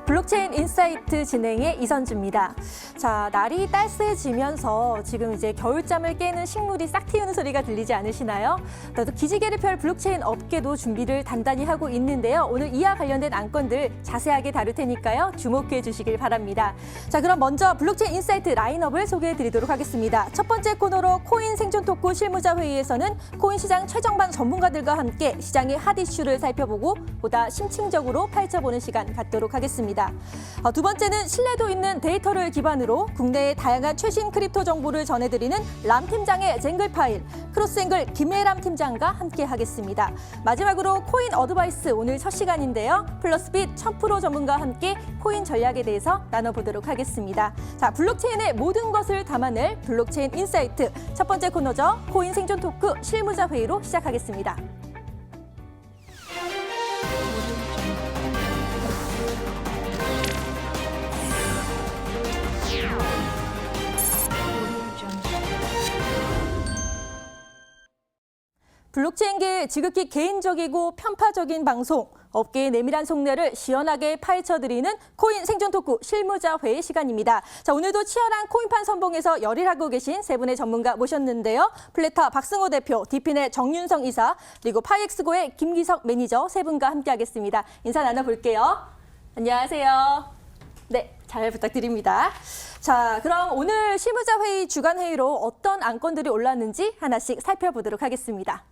블록체인 인사이트 진행의 이선주입니다. 자, 날이 따스해지면서 지금 이제 겨울잠을 깨는 식물이 싹 틔우는 소리가 들리지 않으시나요? 또 기지개를 펼 블록체인 업계도 준비를 단단히 하고 있는데요. 오늘 이와 관련된 안건들 자세하게 다룰 테니까요. 주목해 주시길 바랍니다. 자, 그럼 먼저 블록체인 인사이트 라인업을 소개해 드리도록 하겠습니다. 첫 번째 코너로 코인 생존 토크 실무자 회의에서는 코인 시장 최정방 전문가들과 함께 시장의 핫 이슈를 살펴보고 보다 심층적으로 파헤쳐보는 시간 갖도록 하겠습니다. 두 번째는 신뢰도 있는 데이터를 기반으로 국내의 다양한 최신 크립토 정보를 전해드리는 람 팀장의 쟁글 파일, 크로스앵글 김예람 팀장과 함께 하겠습니다. 마지막으로 코인 어드바이스 오늘 첫 시간인데요. 플러스빗 1000% 전문가와 함께 코인 전략에 대해서 나눠보도록 하겠습니다. 자, 블록체인의 모든 것을 담아낼 블록체인 인사이트 첫 번째 코너죠. 코인 생존 토크 실무자 회의로 시작하겠습니다. 블록체인계의 지극히 개인적이고 편파적인 방송, 업계의 내밀한 속내를 시원하게 파헤쳐드리는 코인 생존 토크 실무자 회의 시간입니다. 자, 오늘도 치열한 코인판 선봉에서 열일하고 계신 세 분의 전문가 모셨는데요. 플래터 박승호 대표, 디핀의 정윤성 이사, 그리고 파이엑스고의 김기석 매니저 세 분과 함께하겠습니다. 인사 나눠볼게요. 안녕하세요. 네, 잘 부탁드립니다. 자, 그럼 오늘 실무자 회의 주간 회의로 어떤 안건들이 올랐는지 하나씩 살펴보도록 하겠습니다.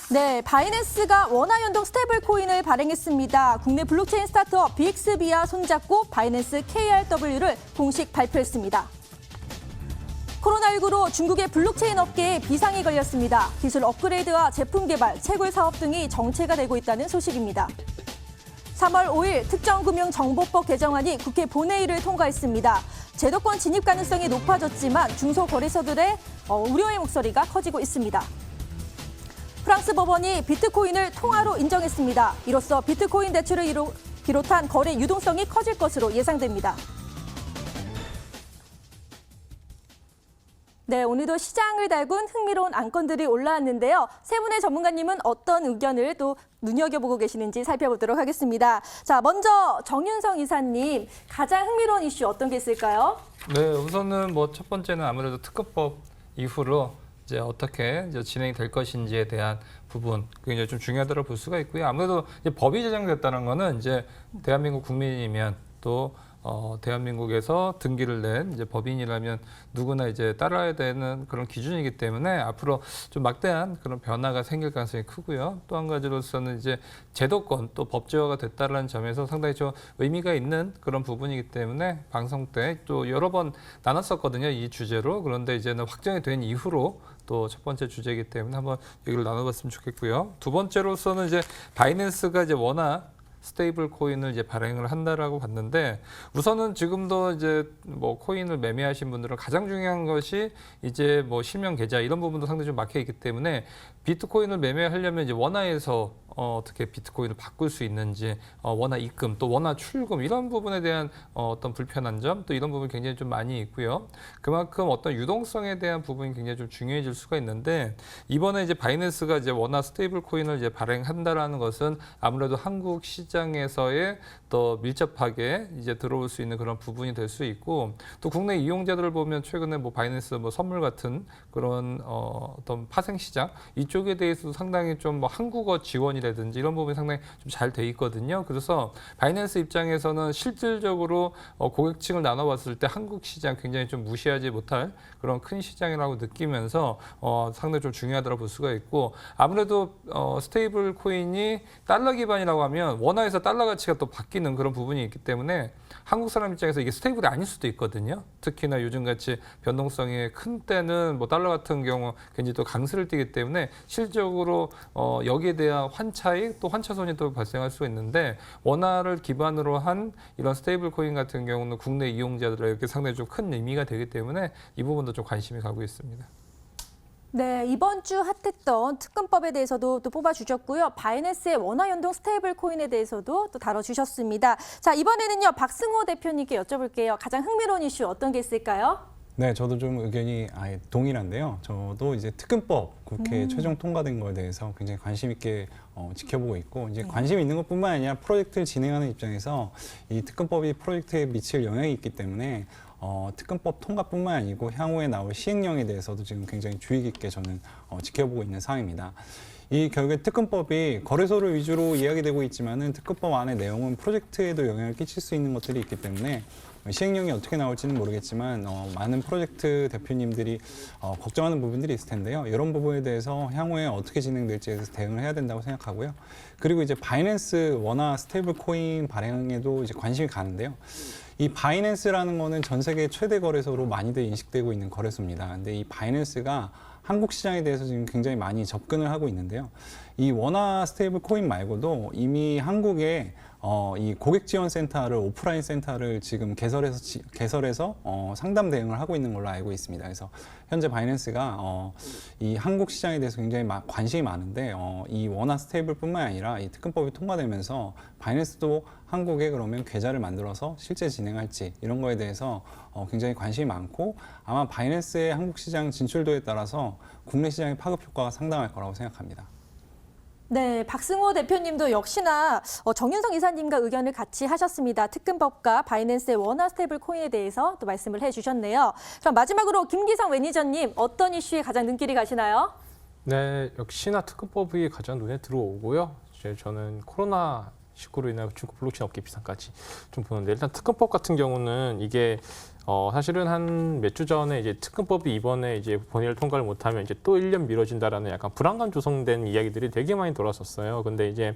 네, 바이낸스가 원화 연동 스테이블 코인을 발행했습니다. 국내 블록체인 스타트업 BXB와 손잡고 바이낸스 KRW를 공식 발표했습니다. 코로나19로 중국의 블록체인 업계에 비상이 걸렸습니다. 기술 업그레이드와 제품 개발, 채굴 사업 등이 정체가 되고 있다는 소식입니다. 3월 5일 특정금융정보법 개정안이 국회 본회의를 통과했습니다. 제도권 진입 가능성이 높아졌지만 중소거래소들의 우려의 목소리가 커지고 있습니다. 프랑스 법원이 비트코인을 통화로 인정했습니다. 이로써 비트코인 대출을 비롯한 거래 유동성이 커질 것으로 예상됩니다. 네, 오늘도 시장을 달군 흥미로운 안건들이 올라왔는데요. 세 분의 전문가님은 어떤 의견을 또 눈여겨보고 계시는지 살펴보도록 하겠습니다. 자, 먼저 정윤성 이사님, 가장 흥미로운 이슈 어떤 게 있을까요? 네, 우선은 첫 번째는 아무래도 특허법 이후로 이제 어떻게 이제 진행이 될 것인지에 대한 부분, 그게 이제 좀 중요하다고 볼 수가 있고요. 아무래도 이제 법이 제정됐다는 거는 이제 대한민국 국민이면 또 대한민국에서 등기를 낸 이제 법인이라면 누구나 이제 따라야 되는 그런 기준이기 때문에 앞으로 좀 막대한 그런 변화가 생길 가능성이 크고요. 또 한 가지로서는 이제 제도권 또 법제화가 됐다는 점에서 상당히 좀 의미가 있는 그런 부분이기 때문에 방송 때 또 여러 번 나눴었거든요, 이 주제로. 그런데 이제는 확정이 된 이후로 또 첫 번째 주제이기 때문에 한번 얘기를 나눠봤으면 좋겠고요. 두 번째로서는 이제 바이낸스가 이제 워낙 스테이블 코인을 이제 발행을 한다라고 봤는데, 우선은 지금도 이제 코인을 매매하신 분들은 가장 중요한 것이 이제 실명 계좌 이런 부분도 상당히 좀 막혀 있기 때문에 비트코인을 매매하려면 이제 원화에서 어떻게 비트코인을 바꿀 수 있는지, 원화 입금 또 원화 출금 이런 부분에 대한 어떤 불편한 점 또 이런 부분이 굉장히 좀 많이 있고요. 그만큼 어떤 유동성에 대한 부분이 굉장히 좀 중요해질 수가 있는데, 이번에 이제 바이낸스가 이제 원화 스테이블 코인을 이제 발행한다라는 것은 아무래도 한국 시장에서의 더 밀접하게 이제 들어올 수 있는 그런 부분이 될 수 있고, 또 국내 이용자들을 보면 최근에 바이낸스 선물 같은 그런 어떤 파생 시장 이쪽에 대해서도 상당히 좀 한국어 지원이라든지 이런 부분이 상당히 좀 잘 돼 있거든요. 그래서 바이낸스 입장에서는 실질적으로 고객층을 나눠봤을 때 한국 시장 굉장히 좀 무시하지 못할 그런 큰 시장이라고 느끼면서 상당히 좀 중요하다고 볼 수가 있고, 아무래도 스테이블 코인이 달러 기반이라고 하면 원화에서 달러 가치가 또 바뀌는 그런 부분이 있기 때문에 한국 사람 입장에서 이게 스테이블이 아닐 수도 있거든요. 특히나 요즘같이 변동성이 큰 때는 달러 같은 경우 굉장히 또 강세를 띠기 때문에 실질적으로 여기에 대한 환차익 또 환차손이 또 발생할 수 있는데, 원화를 기반으로 한 이런 스테이블 코인 같은 경우는 국내 이용자들에게 상당히 좀 큰 의미가 되기 때문에 이 부분도 좀 관심이 가고 있습니다. 네, 이번 주 핫했던 특검법에 대해서도 또 뽑아주셨고요. 바이낸스의 원화 연동 스테이블 코인에 대해서도 또 다뤄주셨습니다. 자, 이번에는요, 박승호 대표님께 여쭤볼게요. 가장 흥미로운 이슈 어떤 게 있을까요? 네, 저도 좀 의견이 아예 동일한데요. 저도 이제 특근법 국회 최종 통과된 거에 대해서 굉장히 관심 있게 지켜보고 있고, 이제 관심 있는 것뿐만 아니라 프로젝트를 진행하는 입장에서 이 특근법이 프로젝트에 미칠 영향이 있기 때문에 특근법 통과뿐만 아니고 향후에 나올 시행령에 대해서도 지금 굉장히 주의 깊게 저는 지켜보고 있는 상황입니다. 이 결국에 특근법이 거래소를 위주로 이야기되고 있지만은 특근법 안의 내용은 프로젝트에도 영향을 끼칠 수 있는 것들이 있기 때문에 시행령이 어떻게 나올지는 모르겠지만 많은 프로젝트 대표님들이 걱정하는 부분들이 있을 텐데요. 이런 부분에 대해서 향후에 어떻게 진행될지에 대해서 대응을 해야 된다고 생각하고요. 그리고 이제 바이낸스 원화 스테이블 코인 발행에도 이제 관심이 가는데요. 이 바이낸스라는 거는 전 세계 최대 거래소로 많이들 인식되고 있는 거래소입니다. 근데 이 바이낸스가 한국 시장에 대해서 지금 굉장히 많이 접근을 하고 있는데요. 이 원화 스테이블 코인 말고도 이미 한국에 이 고객 지원 센터를 오프라인 센터를 지금 개설해서 상담 대응을 하고 있는 걸로 알고 있습니다. 그래서 현재 바이낸스가 이 한국 시장에 대해서 굉장히 관심이 많은데 이 원화 스테이블뿐만 아니라 이 특근법이 통과되면서 바이낸스도 한국에 그러면 계좌를 만들어서 실제 진행할지 이런 거에 대해서 굉장히 관심이 많고 아마 바이낸스의 한국 시장 진출도에 따라서 국내 시장의 파급 효과가 상당할 거라고 생각합니다. 네, 박승호 대표님도 역시나 정윤성 이사님과 의견을 같이 하셨습니다. 특근법과 바이낸스의 원화 스테이블 코인에 대해서 또 말씀을 해주셨네요. 그럼 마지막으로 김기성 매니저님, 어떤 이슈에 가장 눈길이 가시나요? 네, 역시나 특근법이 가장 눈에 들어오고요. 이제 저는 코로나19로 인한 중국 블록체인 업계 비상까지 좀 보는데, 일단 특근법 같은 경우는 이게 사실은 한 몇 주 전에 이제 특근법이 이번에 이제 본회의를 통과를 못하면 이제 또 1년 미뤄진다라는 약간 불안감 조성된 이야기들이 되게 많이 돌았었어요. 근데 이제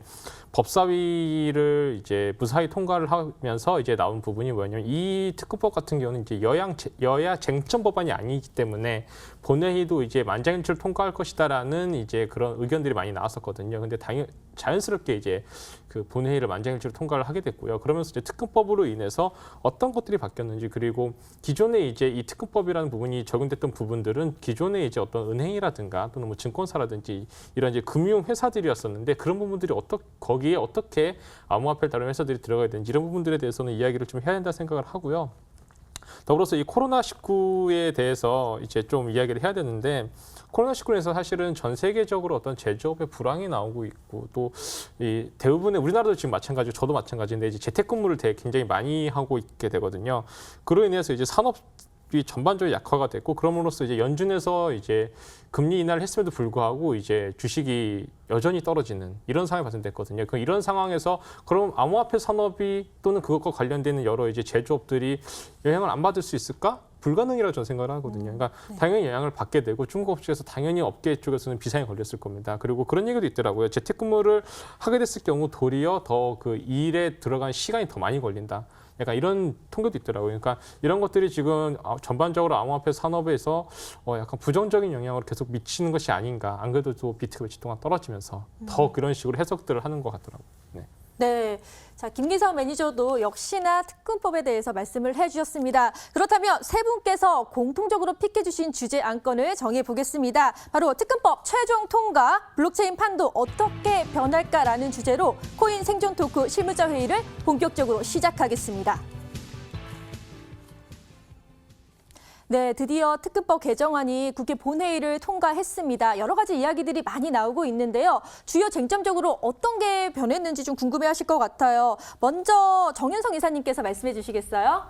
법사위를 이제 무사히 통과를 하면서 이제 나온 부분이 뭐냐면, 이 특근법 같은 경우는 이제 여야 쟁점 법안이 아니기 때문에 본회의도 이제 만장일치로 통과할 것이다라는 이제 그런 의견들이 많이 나왔었거든요. 근데 자연스럽게 이제 그 본회의를 만장일치로 통과를 하게 됐고요. 그러면서 이제 특근법으로 인해서 어떤 것들이 바뀌었는지, 그리고 기존에 이제 이 특근법이라는 부분이 적용됐던 부분들은 기존에 이제 어떤 은행이라든가 또는 뭐 증권사라든지 이런 이제 금융 회사들이었었는데, 그런 부분들이 거기에 어떻게 암호화폐를 다루는 회사들이 들어가야 되는지 이런 부분들에 대해서는 이야기를 좀 해야 된다 생각을 하고요. 더불어서 이 코로나19에 대해서 이제 좀 이야기를 해야 되는데, 코로나19에서 사실은 전 세계적으로 어떤 제조업의 불황이 나오고 있고, 또 이 대부분의 우리나라도 지금 마찬가지고 저도 마찬가지인데 이제 재택근무를 굉장히 많이 하고 있게 되거든요. 그로 인해서 이제 산업이 전반적으로 약화가 됐고, 그럼으로써 이제 연준에서 이제 금리 인하를 했음에도 불구하고 이제 주식이 여전히 떨어지는 이런 상황이 발생됐거든요. 이런 상황에서 그럼 암호화폐 산업이 또는 그것과 관련되는 여러 이제 제조업들이 영향을 안 받을 수 있을까? 불가능이라고 저는 생각을 하거든요. 그러니까 당연히 영향을 받게 되고, 중국 업체에서 당연히 업계 쪽에서는 비상이 걸렸을 겁니다. 그리고 그런 얘기도 있더라고요. 재택근무를 하게 됐을 경우 도리어 더 그 일에 들어간 시간이 더 많이 걸린다. 약간 이런 통계도 있더라고요. 그러니까 이런 것들이 지금 전반적으로 암호화폐 산업에서 약간 부정적인 영향을 계속 미치는 것이 아닌가. 안 그래도 또 비트가 며칠 동안 떨어지면서 더 그런 식으로 해석들을 하는 것 같더라고요. 네. 네. 자, 김기성 매니저도 역시나 특근법에 대해서 말씀을 해주셨습니다. 그렇다면 세 분께서 공통적으로 픽해주신 주제 안건을 정해보겠습니다. 바로 특근법 최종 통과, 블록체인 판도 어떻게 변할까라는 주제로 코인 생존 토크 실무자 회의를 본격적으로 시작하겠습니다. 네, 드디어 특근법 개정안이 국회 본회의를 통과했습니다. 여러 가지 이야기들이 많이 나오고 있는데요. 주요 쟁점적으로 어떤 게 변했는지 좀 궁금해하실 것 같아요. 먼저 정윤성 이사님께서 말씀해 주시겠어요?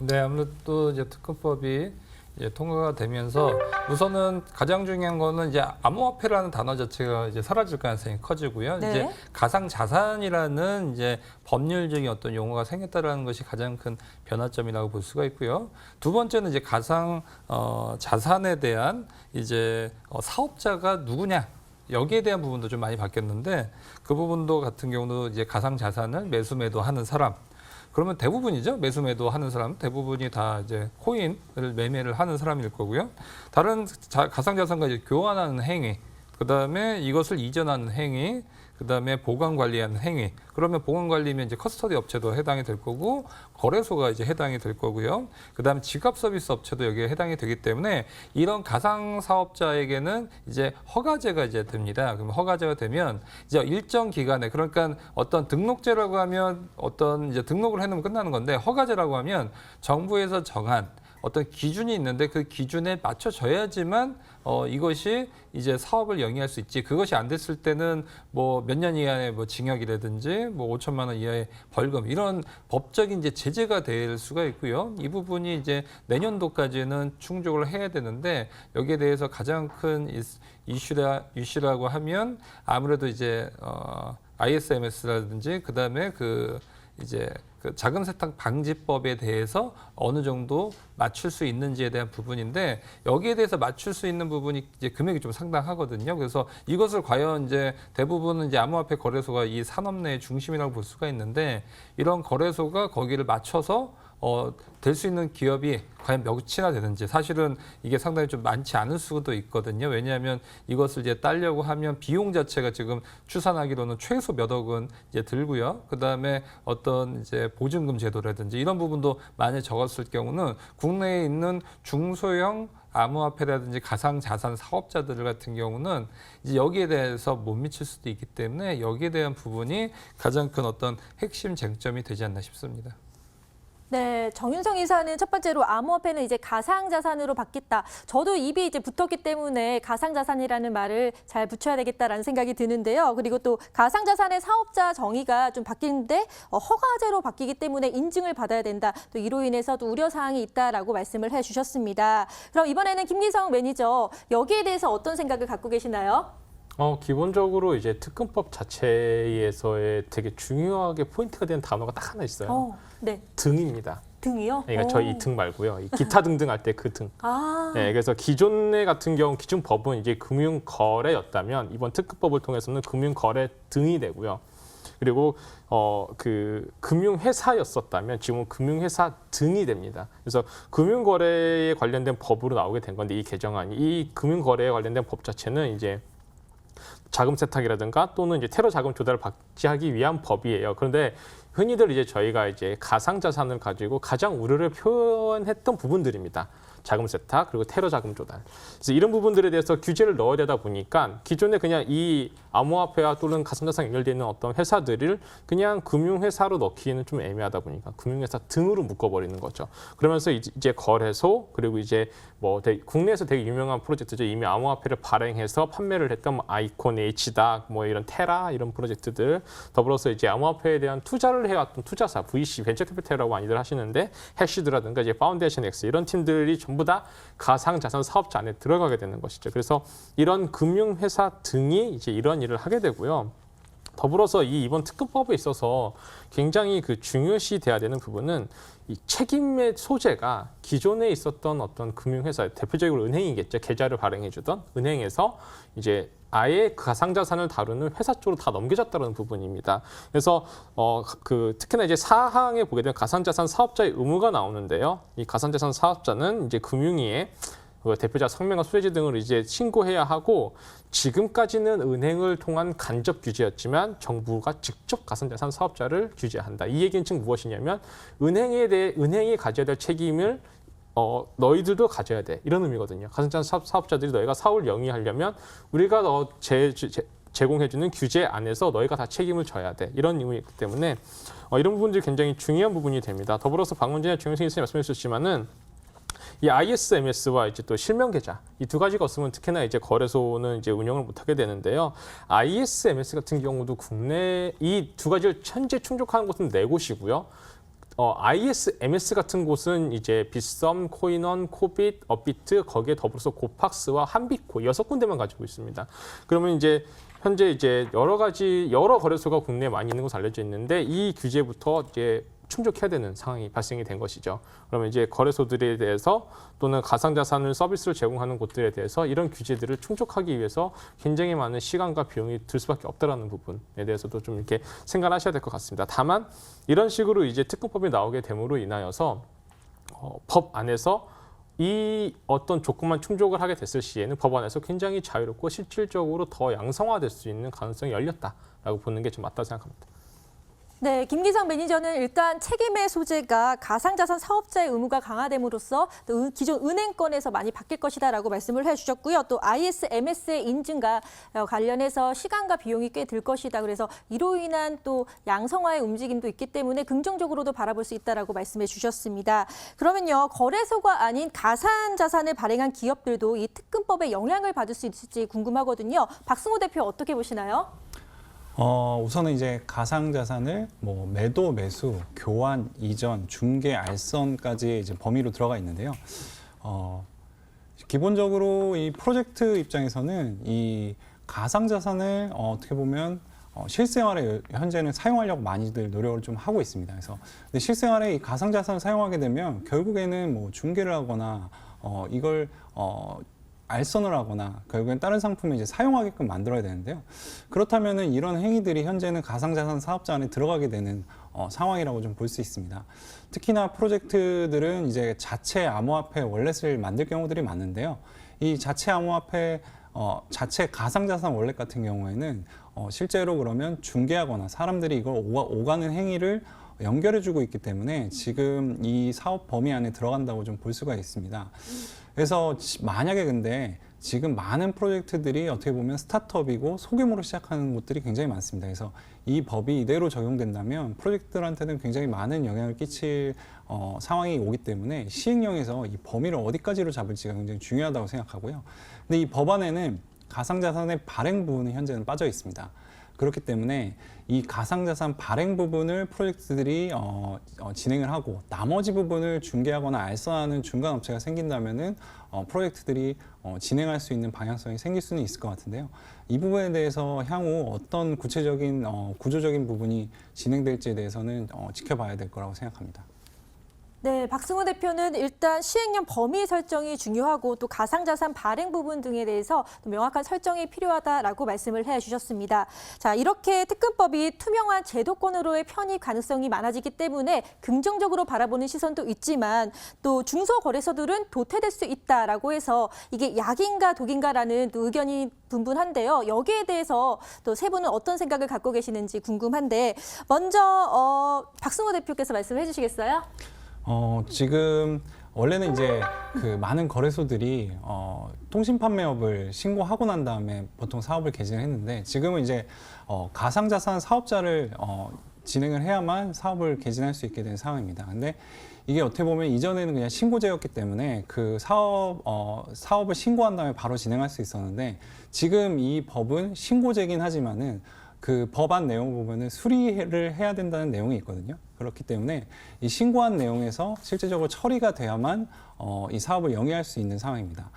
네, 아무래도 이제 특근법이 이제 통과가 되면서 우선은 가장 중요한 거는 이제 암호화폐라는 단어 자체가 이제 사라질 가능성이 커지고요. 네. 이제 가상 자산이라는 이제 법률적인 어떤 용어가 생겼다라는 것이 가장 큰 변화점이라고 볼 수가 있고요. 두 번째는 이제 가상 자산에 대한 이제 사업자가 누구냐. 여기에 대한 부분도 좀 많이 바뀌었는데, 그 부분도 같은 경우도 이제 가상 자산을 매수 매도하는 사람, 그러면 대부분이죠. 매수 매도하는 사람 대부분이 다 이제 코인을 매매를 하는 사람일 거고요. 다른 가상자산과 이제 교환하는 행위, 그다음에 이것을 이전하는 행위, 그다음에 보관 관리하는 행위. 그러면 보관 관리면 이제 커스터디 업체도 해당이 될 거고, 거래소가 이제 해당이 될 거고요. 그다음에 지갑 서비스 업체도 여기에 해당이 되기 때문에 이런 가상 사업자에게는 이제 허가제가 이제 됩니다. 그럼 허가제가 되면 이제 일정 기간에, 그러니까 어떤 등록제라고 하면 어떤 이제 등록을 해놓으면 끝나는 건데, 허가제라고 하면 정부에서 정한 어떤 기준이 있는데 그 기준에 맞춰져야지만 이것이 이제 사업을 영위할 수 있지. 그것이 안 됐을 때는 뭐 몇 년 이하의 뭐 징역이라든지 뭐 5천만 원 이하의 벌금 이런 법적인 이제 제재가 될 수가 있고요. 이 부분이 이제 내년도까지는 충족을 해야 되는데 여기에 대해서 가장 큰 이슈라고 하면 아무래도 이제 ISMS라든지 그다음에 이제 그 자금 세탁 방지법에 대해서 어느 정도 맞출 수 있는지에 대한 부분인데 여기에 대해서 맞출 수 있는 부분이 이제 금액이 좀 상당하거든요. 그래서 이것을 과연 이제 대부분은 이제 암호화폐 거래소가 이 산업 내의 중심이라고 볼 수가 있는데 이런 거래소가 거기를 맞춰서 될 수 있는 기업이 과연 몇이나 되는지 사실은 이게 상당히 좀 많지 않을 수도 있거든요. 왜냐하면 이것을 이제 따려고 하면 비용 자체가 지금 추산하기로는 최소 몇 억은 이제 들고요. 그 다음에 어떤 이제 보증금 제도라든지 이런 부분도 만약에 적었을 경우는 국내에 있는 중소형 암호화폐라든지 가상자산 사업자들 같은 경우는 이제 여기에 대해서 못 미칠 수도 있기 때문에 여기에 대한 부분이 가장 큰 어떤 핵심 쟁점이 되지 않나 싶습니다. 네, 정윤성 이사는 첫 번째로 암호화폐는 이제 가상자산으로 바뀌었다. 저도 입이 이제 붙었기 때문에 가상자산이라는 말을 잘 붙여야 되겠다라는 생각이 드는데요. 그리고 또 가상자산의 사업자 정의가 좀 바뀌는데 허가제로 바뀌기 때문에 인증을 받아야 된다. 또 이로 인해서 또 우려사항이 있다라고 말씀을 해주셨습니다. 그럼 이번에는 김기성 매니저, 여기에 대해서 어떤 생각을 갖고 계시나요? 기본적으로 이제 특근법 자체에서의 되게 중요하게 포인트가 되는 단어가 딱 하나 있어요. 네. 등입니다. 등이요? 그러니까 저희 이 등 말고요. 이 기타 등등 할 때 그 등. 아. 네, 그래서 기존의 같은 경우 기존 법은 이제 금융거래였다면 이번 특급법을 통해서는 금융거래 등이 되고요. 그리고 그 금융회사였었다면 지금은 금융회사 등이 됩니다. 그래서 금융거래에 관련된 법으로 나오게 된 건데 이 개정안이 이 금융거래에 관련된 법 자체는 이제 자금 세탁이라든가 또는 이제 테러 자금 조달을 방지하기 위한 법이에요. 그런데 흔히들 이제 저희가 이제 가상 자산을 가지고 가장 우려를 표현했던 부분들입니다. 자금 세탁 그리고 테러 자금 조달. 그래서 이런 부분들에 대해서 규제를 넣어야 되다 보니까 기존에 그냥 이 암호화폐와 또는 가상자산 연결되어 있는 어떤 회사들을 그냥 금융회사로 넣기에는 좀 애매하다 보니까 금융회사 등으로 묶어버리는 거죠. 그러면서 이제 거래소 그리고 이제 뭐 국내에서 되게 유명한 프로젝트죠. 이미 암호화폐를 발행해서 판매를 했던 뭐 아이콘 H다 뭐 이런 테라 이런 프로젝트들 더불어서 이제 암호화폐에 대한 투자를 해왔던 투자사 VC 벤처캐피탈이라고 많이들 하시는데 해시드라든가 이제 파운데이션 X 이런 팀들이 전부 다 가상자산 사업자 안에 들어가게 되는 것이죠. 그래서 이런 금융회사 등이 이제 이런 일을 하게 되고요. 더불어서 이번 특급법에 있어서 굉장히 그 중요시 돼야 되는 부분은 이 책임의 소재가 기존에 있었던 어떤 금융회사, 대표적으로 은행이겠죠. 계좌를 발행해주던 은행에서 이제 아예 가상자산을 다루는 회사 쪽으로 다 넘겨졌다는 부분입니다. 그래서 특히나 이제 사항에 보게 되면 가상자산 사업자의 의무가 나오는데요. 이 가상자산 사업자는 이제 금융위에 대표자 성명과 소유지 등을 이제 신고해야 하고 지금까지는 은행을 통한 간접 규제였지만 정부가 직접 가상자산 사업자를 규제한다. 이 얘기는 즉 무엇이냐면 은행이 가져야 될 책임을 너희들도 가져야 돼. 이런 의미거든요. 가상자산 사업자들이 너희가 사업을 영위하려면 우리가 제공해주는 규제 안에서 너희가 다 책임을 져야 돼. 이런 의미이기 때문에 이런 부분들이 굉장히 중요한 부분이 됩니다. 더불어서 방금 전에 정영생 교수님 말씀해 주셨지만은 이 ISMS와 이제 또 실명 계좌 이 두 가지가 없으면 특히나 이제 거래소는 이제 운영을 못하게 되는데요. ISMS 같은 경우도 국내 이 두 가지를 현재 충족하는 곳은 4곳이고요. ISMS 같은 곳은 이제 빗썸, 코인원, 코빗, 업비트 거기에 더불어서 고팍스와 한비코 6군데만 가지고 있습니다. 그러면 이제 현재 이제 여러 거래소가 국내에 많이 있는 것으로 알려져 있는데 이 규제부터 이제 충족해야 되는 상황이 발생이 된 것이죠. 그러면 이제 거래소들에 대해서 또는 가상자산을 서비스를 제공하는 곳들에 대해서 이런 규제들을 충족하기 위해서 굉장히 많은 시간과 비용이 들 수밖에 없다라는 부분에 대해서도 좀 이렇게 생각하셔야 될 것 같습니다. 다만 이런 식으로 이제 특검법이 나오게 됨으로 인하여서 법 안에서 이 어떤 조건만 충족을 하게 됐을 시에는 법 안에서 굉장히 자유롭고 실질적으로 더 양성화될 수 있는 가능성이 열렸다라고 보는 게 좀 맞다고 생각합니다. 네, 김기성 매니저는 일단 책임의 소재가 가상자산 사업자의 의무가 강화됨으로써 또 기존 은행권에서 많이 바뀔 것이다라고 말씀을 해주셨고요. 또 ISMS의 인증과 관련해서 시간과 비용이 꽤 들 것이다. 그래서 이로 인한 또 양성화의 움직임도 있기 때문에 긍정적으로도 바라볼 수 있다라고 말씀해 주셨습니다. 그러면요, 거래소가 아닌 가상자산을 발행한 기업들도 이 특근법에 영향을 받을 수 있을지 궁금하거든요. 박승호 대표 어떻게 보시나요? 우선은 이제 가상자산을 뭐 매도, 매수, 교환, 이전, 중개, 알선까지 이제 범위로 들어가 있는데요. 기본적으로 이 프로젝트 입장에서는 이 가상자산을 어떻게 보면 실생활에 현재는 사용하려고 많이들 노력을 좀 하고 있습니다. 그래서 근데 실생활에 이 가상자산을 사용하게 되면 결국에는 뭐 중개를 하거나 이걸 알선을 하거나 결국엔 다른 상품을 이제 사용하게끔 만들어야 되는데요. 그렇다면은 이런 행위들이 현재는 가상자산 사업자 안에 들어가게 되는 상황이라고 좀 볼 수 있습니다. 특히나 프로젝트들은 이제 자체 암호화폐 월렛을 만들 경우들이 많은데요. 이 자체 암호화폐 자체 가상자산 월렛 같은 경우에는 실제로 그러면 중개하거나 사람들이 이걸 오가는 행위를 연결해주고 있기 때문에 지금 이 사업 범위 안에 들어간다고 좀 볼 수가 있습니다. 그래서 만약에 근데 지금 많은 프로젝트들이 어떻게 보면 스타트업이고 소규모로 시작하는 곳들이 굉장히 많습니다. 그래서 이 법이 이대로 적용된다면 프로젝트들한테는 굉장히 많은 영향을 끼칠 상황이 오기 때문에 시행령에서 이 범위를 어디까지로 잡을지가 굉장히 중요하다고 생각하고요. 근데 이 법안에는 가상자산의 발행 부분이 현재는 빠져 있습니다. 그렇기 때문에 이 가상자산 발행 부분을 프로젝트들이 진행을 하고 나머지 부분을 중개하거나 알선하는 중간 업체가 생긴다면은 프로젝트들이 진행할 수 있는 방향성이 생길 수는 있을 것 같은데요. 이 부분에 대해서 향후 어떤 구체적인 구조적인 부분이 진행될지에 대해서는 지켜봐야 될 거라고 생각합니다. 네, 박승호 대표는 일단 시행령 범위 설정이 중요하고 또 가상자산 발행 부분 등에 대해서 또 명확한 설정이 필요하다라고 말씀을 해주셨습니다. 자, 이렇게 특근법이 투명한 제도권으로의 편입 가능성이 많아지기 때문에 긍정적으로 바라보는 시선도 있지만 또 중소거래소들은 도태될 수 있다라고 해서 이게 약인가 독인가라는 또 의견이 분분한데요. 여기에 대해서 또 세 분은 어떤 생각을 갖고 계시는지 궁금한데 먼저 박승호 대표께서 말씀을 해주시겠어요? 지금 원래는 이제 그 많은 거래소들이 통신 판매업을 신고하고 난 다음에 보통 사업을 개진했는데 지금은 이제 가상자산 사업자를 진행을 해야만 사업을 개진할 수 있게 된 상황입니다. 근데 이게 어떻게 보면 이전에는 그냥 신고제였기 때문에 그 사업을 신고한 다음에 바로 진행할 수 있었는데 지금 이 법은 신고제긴 하지만은 그 법안 내용 보면은 수리를 해야 된다는 내용이 있거든요. 그렇기 때문에 이 신고한 내용에서 실제적으로 처리가 돼야만 이 사업을 영위할 수 있는 상황입니다.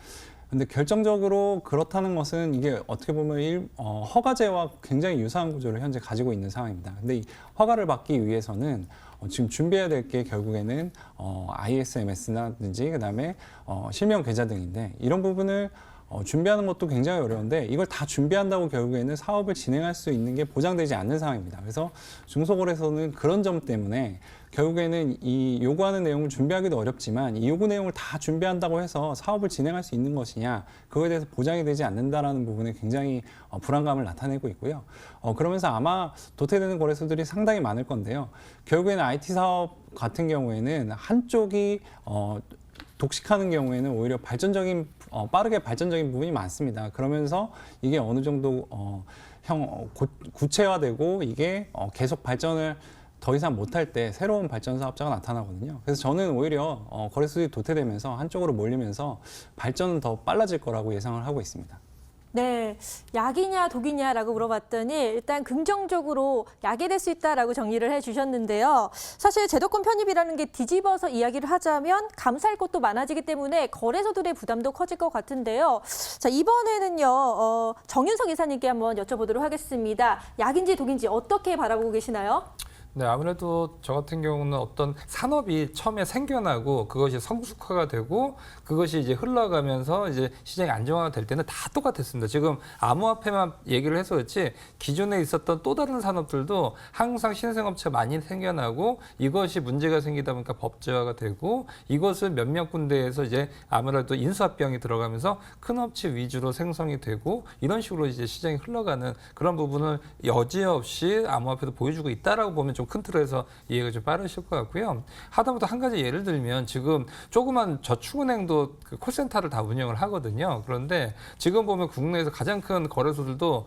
근데 결정적으로 그렇다는 것은 이게 어떻게 보면 허가제와 굉장히 유사한 구조를 현재 가지고 있는 상황입니다. 근데 이 허가를 받기 위해서는 지금 준비해야 될 게 결국에는 ISMS라든지 그다음에 실명 계좌 등인데 이런 부분을 준비하는 것도 굉장히 어려운데 이걸 다 준비한다고 결국에는 사업을 진행할 수 있는 게 보장되지 않는 상황입니다. 그래서 중소거래소는 그런 점 때문에 결국에는 이 요구하는 내용을 준비하기도 어렵지만 이 요구 내용을 다 준비한다고 해서 사업을 진행할 수 있는 것이냐 그거에 대해서 보장이 되지 않는다라는 부분에 굉장히 불안감을 나타내고 있고요. 그러면서 아마 도태되는 거래소들이 상당히 많을 건데요. 결국에는 IT 사업 같은 경우에는 한쪽이 독식하는 경우에는 오히려 빠르게 발전적인 부분이 많습니다. 그러면서 이게 어느 정도 구체화되고 이게 계속 발전을 더 이상 못할 때 새로운 발전 사업자가 나타나거든요. 그래서 저는 오히려 거래소들이 도태되면서 한쪽으로 몰리면서 발전은 더 빨라질 거라고 예상을 하고 있습니다. 네, 약이냐 독이냐라고 물어봤더니 일단 긍정적으로 약이 될 수 있다라고 정리를 해주셨는데요. 사실 제도권 편입이라는 게 뒤집어서 이야기를 하자면 감사할 것도 많아지기 때문에 거래소들의 부담도 커질 것 같은데요. 자, 이번에는요, 정윤석 이사님께 한번 여쭤보도록 하겠습니다. 약인지 독인지 어떻게 바라보고 계시나요? 네, 아무래도 저 같은 경우는 어떤 산업이 처음에 생겨나고 그것이 성숙화가 되고 그것이 이제 흘러가면서 이제 시장이 안정화가 될 때는 다 똑같았습니다. 지금 암호화폐만 얘기를 해서 그렇지 기존에 있었던 또 다른 산업들도 항상 신생업체가 많이 생겨나고 이것이 문제가 생기다 보니까 법제화가 되고 이것을 몇몇 군데에서 이제 아무래도 인수합병이 들어가면서 큰 업체 위주로 생성이 되고 이런 식으로 이제 시장이 흘러가는 그런 부분을 여지없이 암호화폐도 보여주고 있다라고 보면 좀 좀 큰 틀에서 이해가 좀 빠르실 것 같고요. 하다못해 한 가지 예를 들면 지금 조그만 저축은행도 그 콜센터를 다 운영을 하거든요. 그런데 지금 보면 국내에서 가장 큰 거래소들도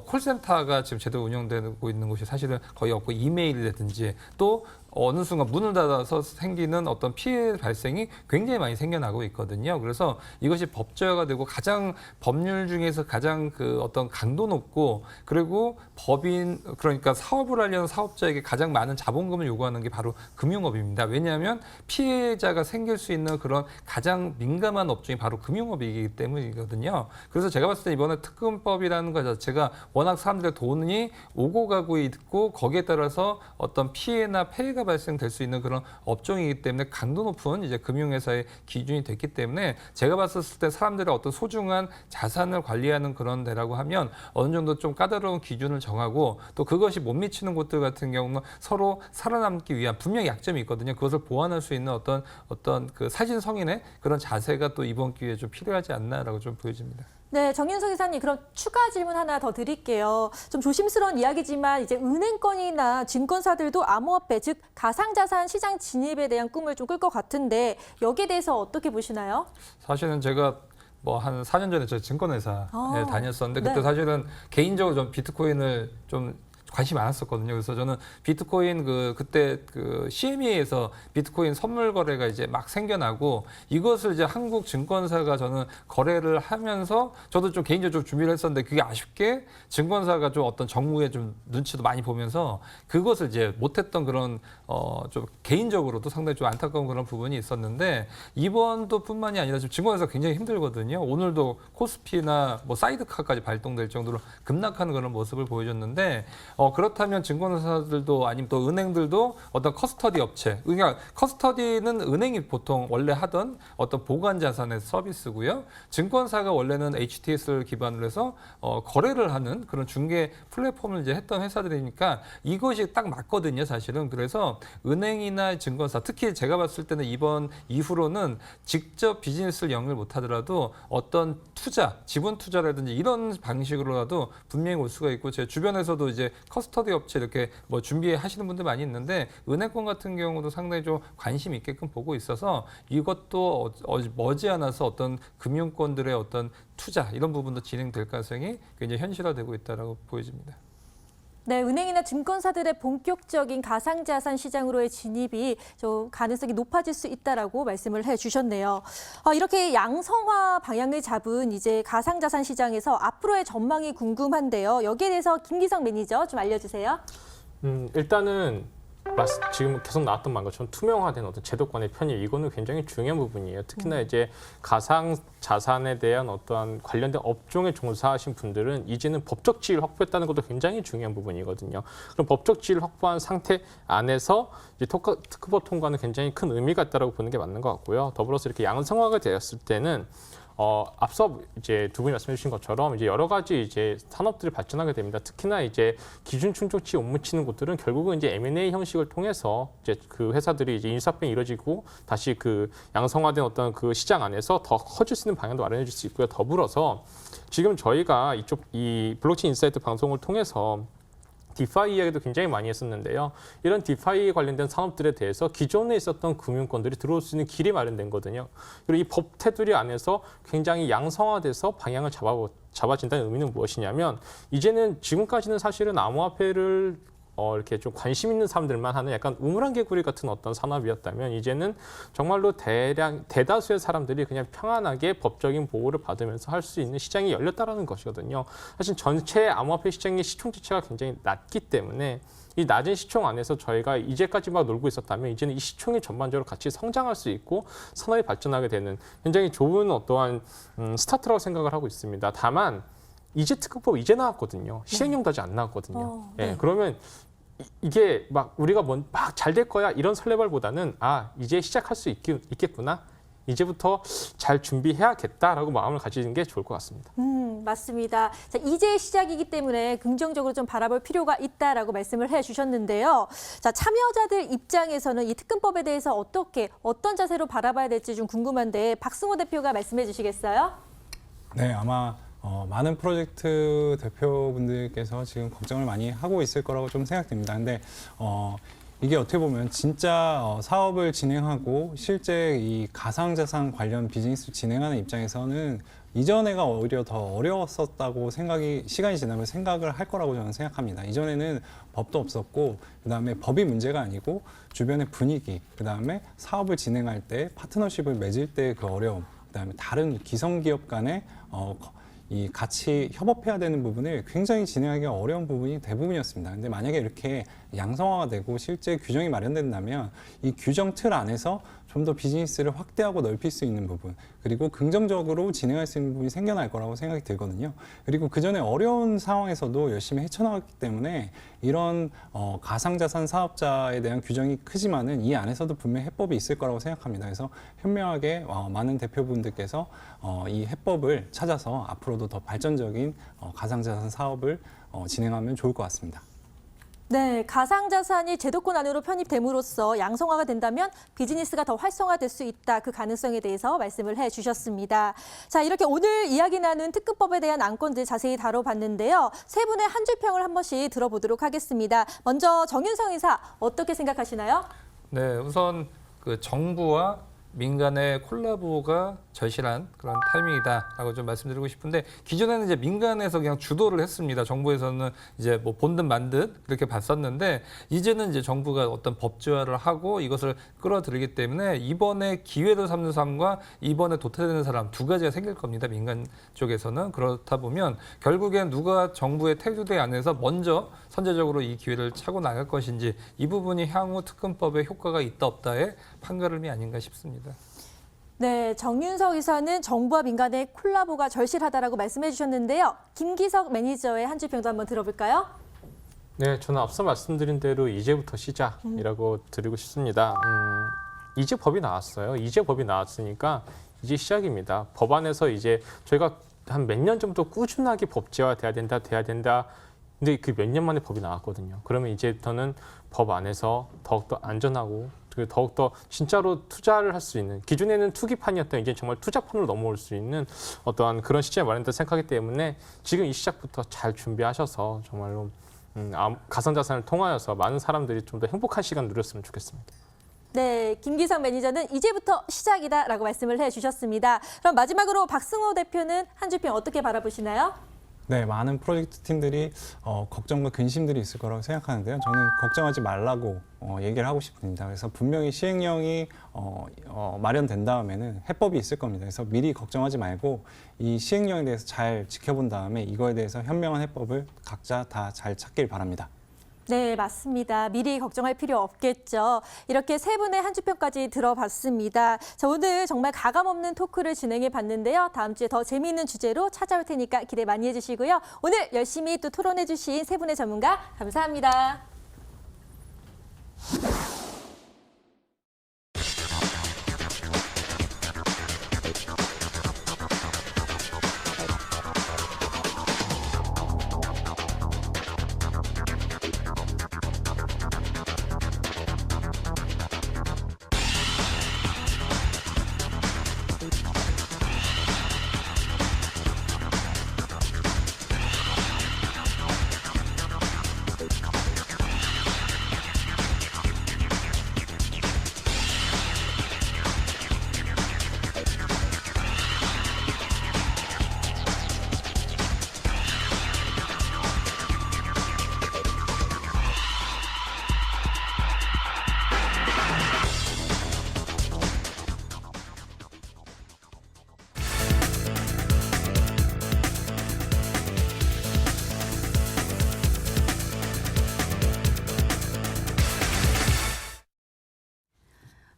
콜센터가 지금 제대로 운영되고 있는 곳이 사실은 거의 없고 이메일이라든지 또 어느 순간 문을 닫아서 생기는 어떤 피해 발생이 굉장히 많이 생겨나고 있거든요. 그래서 이것이 법제화가 되고 가장 법률 중에서 가장 그 어떤 강도 높고 그리고 법인 그러니까 사업을 하려는 사업자에게 가장 많은 자본금을 요구하는 게 바로 금융업입니다. 왜냐하면 피해자가 생길 수 있는 그런 가장 민감한 업종이 바로 금융업이기 때문이거든요. 그래서 제가 봤을 때 이번에 특금법이라는 것 자체가 워낙 사람들의 돈이 오고 가고 있고 거기에 따라서 어떤 피해나 폐해가 발생될 수 있는 그런 업종이기 때문에 강도 높은 이제 금융회사의 기준이 됐기 때문에 제가 봤을 때 사람들의 어떤 소중한 자산을 관리하는 그런 데라고 하면 어느 정도 좀 까다로운 기준을 정하고 또 그것이 못 미치는 곳들 같은 경우는 서로 살아남기 위한 분명히 약점이 있거든요. 그것을 보완할 수 있는 어떤 그 사진 성인의 그런 자세가 또 이번 기회에 좀 필요하지 않나라고 좀 보여집니다. 네, 정윤석 이사님, 그럼 추가 질문 하나 더 드릴게요. 좀 조심스러운 이야기지만 이제 은행권이나 증권사들도 암호화폐, 즉 가상자산 시장 진입에 대한 꿈을 좀 꿀 것 같은데 여기에 대해서 어떻게 보시나요? 사실은 제가 뭐 한 4년 전에 저 증권회사에 다녔었는데 그때 네. 사실은 개인적으로 좀 비트코인을 좀 관심이 많았었거든요. 그래서 저는 비트코인 그때 그 CME에서 비트코인 선물 거래가 이제 막 생겨나고 이것을 이제 한국 증권사가 저는 거래를 하면서 저도 좀 개인적으로 좀 준비를 했었는데 그게 아쉽게 증권사가 좀 어떤 정부의 좀 눈치도 많이 보면서 그것을 이제 못했던 그런 좀 개인적으로도 상당히 좀 안타까운 그런 부분이 있었는데 이번도 뿐만이 아니라 지금 증권사가 굉장히 힘들거든요. 오늘도 코스피나 뭐 사이드카까지 발동될 정도로 급락하는 그런 모습을 보여줬는데 그렇다면 증권사들도 아니면 또 은행들도 어떤 커스터디 업체, 그러니까 커스터디는 은행이 보통 원래 하던 어떤 보관 자산의 서비스고요. 증권사가 원래는 HTS를 기반으로 해서 거래를 하는 그런 중개 플랫폼을 이제 했던 회사들이니까 이것이 딱 맞거든요, 사실은. 그래서 은행이나 증권사, 특히 제가 봤을 때는 이번 이후로는 직접 비즈니스를 영위를 못하더라도 어떤 투자, 지분 투자라든지 이런 방식으로라도 분명히 올 수가 있고 제 주변에서도 이제 커스터디 업체 이렇게 뭐 준비하시는 분들 많이 있는데 은행권 같은 경우도 상당히 좀 관심 있게끔 보고 있어서 이것도 머지않아서 어떤 금융권들의 어떤 투자 이런 부분도 진행될 가능성이 굉장히 현실화되고 있다라고 보여집니다. 네, 은행이나 증권사들의 본격적인 가상자산 시장으로의 진입이 좀 가능성이 높아질 수 있다라고 말씀을 해주셨네요. 이렇게 양성화 방향을 잡은 이제 가상자산 시장에서 앞으로의 전망이 궁금한데요. 여기에 대해서 김기성 매니저 좀 알려주세요. 일단은 지금 계속 나왔던 말 것처럼 투명화된 어떤 제도권의 편입 이거는 굉장히 중요한 부분이에요. 특히나 이제 가상 자산에 대한 어떠한 관련된 업종에 종사하신 분들은 이제는 법적 지위를 확보했다는 것도 굉장히 중요한 부분이거든요. 그럼 법적 지위를 확보한 상태 안에서 이제 특허법 통과는 굉장히 큰 의미가 있다고 보는 게 맞는 것 같고요. 더불어서 이렇게 양성화가 되었을 때는 앞서 이제 두 분이 말씀해 주신 것처럼 이제 여러 가지 이제 산업들이 발전하게 됩니다. 특히나 이제 기준 충족치 못 미치는 곳들은 결국은 이제 M&A 형식을 통해서 이제 그 회사들이 이제 인수합병이 이루어지고 다시 그 양성화된 어떤 그 시장 안에서 더 커질 수 있는 방향도 마련해 줄 수 있고요. 더불어서 지금 저희가 이 블록체인 인사이트 방송을 통해서 디파이 이야기도 굉장히 많이 했었는데요. 이런 디파이에 관련된 산업들에 대해서 기존에 있었던 금융권들이 들어올 수 있는 길이 마련된 거거든요. 그리고 이 법 테두리 안에서 굉장히 양성화돼서 방향을 잡아진다는 의미는 무엇이냐면 이제는 지금까지는 사실은 암호화폐를 이렇게 좀 관심 있는 사람들만 하는 약간 우물안 개구리 같은 어떤 산업이었다면 이제는 정말로 대다수의 사람들이 그냥 평안하게 법적인 보호를 받으면서 할 수 있는 시장이 열렸다라는 것이거든요. 사실 전체 암호화폐 시장의 시총 자체가 굉장히 낮기 때문에 이 낮은 시총 안에서 저희가 이제까지 막 놀고 있었다면 이제는 이 시총이 전반적으로 같이 성장할 수 있고 산업이 발전하게 되는 굉장히 좋은 어떠한 스타트라고 생각을 하고 있습니다. 다만 이제 특허법 이제 나왔거든요. 시행령도 아직 안 나왔거든요. 네. 그러면 이게 막 우리가 막 잘 될 거야 이런 설레발보다는 이제 시작할 수 있겠구나. 이제부터 잘 준비해야겠다라고 마음을 가지는 게 좋을 것 같습니다. 맞습니다. 자, 이제 시작이기 때문에 긍정적으로 좀 바라볼 필요가 있다라고 말씀을 해주셨는데요. 자, 참여자들 입장에서는 이 특금법에 대해서 어떤 자세로 바라봐야 될지 좀 궁금한데 박승호 대표가 말씀해 주시겠어요? 네, 아마 많은 프로젝트 대표분들께서 지금 걱정을 많이 하고 있을 거라고 좀 생각됩니다. 근데 이게 어떻게 보면 진짜 사업을 진행하고 실제 이 가상자산 관련 비즈니스 진행하는 입장에서는 이전에가 오히려 더 어려웠었다고 시간이 지나면 생각을 할 거라고 저는 생각합니다. 이전에는 법도 없었고, 그 다음에 법이 문제가 아니고 주변의 분위기, 그 다음에 사업을 진행할 때 파트너십을 맺을 때 그 어려움, 그 다음에 다른 기성기업 간의 이 같이 협업해야 되는 부분을 굉장히 진행하기가 어려운 부분이 대부분이었습니다. 근데 만약에 이렇게 양성화가 되고 실제 규정이 마련된다면 이 규정 틀 안에서 좀 더 비즈니스를 확대하고 넓힐 수 있는 부분, 그리고 긍정적으로 진행할 수 있는 부분이 생겨날 거라고 생각이 들거든요. 그리고 그 전에 어려운 상황에서도 열심히 헤쳐나갔기 때문에 이런 가상자산 사업자에 대한 규정이 크지만은 이 안에서도 분명히 해법이 있을 거라고 생각합니다. 그래서 현명하게 많은 대표분들께서 이 해법을 찾아서 앞으로도 더 발전적인 가상자산 사업을 진행하면 좋을 것 같습니다. 네, 가상자산이 제도권 안으로 편입됨으로써 양성화가 된다면 비즈니스가 더 활성화될 수 있다. 그 가능성에 대해서 말씀을 해주셨습니다. 자, 이렇게 오늘 이야기 나눈 특급법에 대한 안건들 자세히 다뤄봤는데요. 세 분의 한 줄 평을 한 번씩 들어보도록 하겠습니다. 먼저 정윤성 의사, 어떻게 생각하시나요? 네, 우선 그 정부와 민간의 콜라보가 절실한 그런 타이밍이다라고 좀 말씀드리고 싶은데, 기존에는 이제 민간에서 그냥 주도를 했습니다. 정부에서는 이제 뭐 본 듯 만 듯 그렇게 봤었는데, 이제는 이제 정부가 어떤 법제화를 하고 이것을 끌어들이기 때문에 이번에 기회를 삼는 사람과 이번에 도태되는 사람 두 가지가 생길 겁니다. 민간 쪽에서는. 그렇다 보면 결국엔 누가 정부의 태조대 안에서 먼저 선제적으로 이 기회를 차고 나갈 것인지, 이 부분이 향후 특검법의 효과가 있다 없다의 판가름이 아닌가 싶습니다. 네, 정윤석 의사는 정부와 민간의 콜라보가 절실하다라고 말씀해 주셨는데요. 김기석 매니저의 한 줄 평도 한번 들어볼까요? 네, 저는 앞서 말씀드린 대로 이제부터 시작이라고 드리고 싶습니다. 이제 법이 나왔어요. 이제 법이 나왔으니까 이제 시작입니다. 법안에서 이제 저희가 한 몇 년 전부터 꾸준하게 법제화 돼야 된다. 근데 그 몇 년 만에 법이 나왔거든요. 그러면 이제부터는 법 안에서 더욱더 안전하고 더욱더 진짜로 투자를 할 수 있는, 기존에는 투기판이었던 이제 정말 투자판으로 넘어올 수 있는 어떠한 그런 시점이 마련된다 생각하기 때문에 지금 이 시작부터 잘 준비하셔서 정말로 가상자산을 통하여서 많은 사람들이 좀 더 행복한 시간 누렸으면 좋겠습니다. 네, 김기석 매니저는 이제부터 시작이다라고 말씀을 해주셨습니다. 그럼 마지막으로 박승호 대표는 한 줄 평 어떻게 바라보시나요? 네, 많은 프로젝트 팀들이 걱정과 근심들이 있을 거라고 생각하는데요. 저는 걱정하지 말라고 얘기를 하고 싶습니다. 그래서 분명히 시행령이 마련된 다음에는 해법이 있을 겁니다. 그래서 미리 걱정하지 말고 이 시행령에 대해서 잘 지켜본 다음에 이거에 대해서 현명한 해법을 각자 다 잘 찾길 바랍니다. 네, 맞습니다. 미리 걱정할 필요 없겠죠. 이렇게 세 분의 한 줄 평까지 들어봤습니다. 자, 오늘 정말 가감없는 토크를 진행해 봤는데요. 다음 주에 더 재미있는 주제로 찾아올 테니까 기대 많이 해주시고요. 오늘 열심히 또 토론해 주신 세 분의 전문가 감사합니다.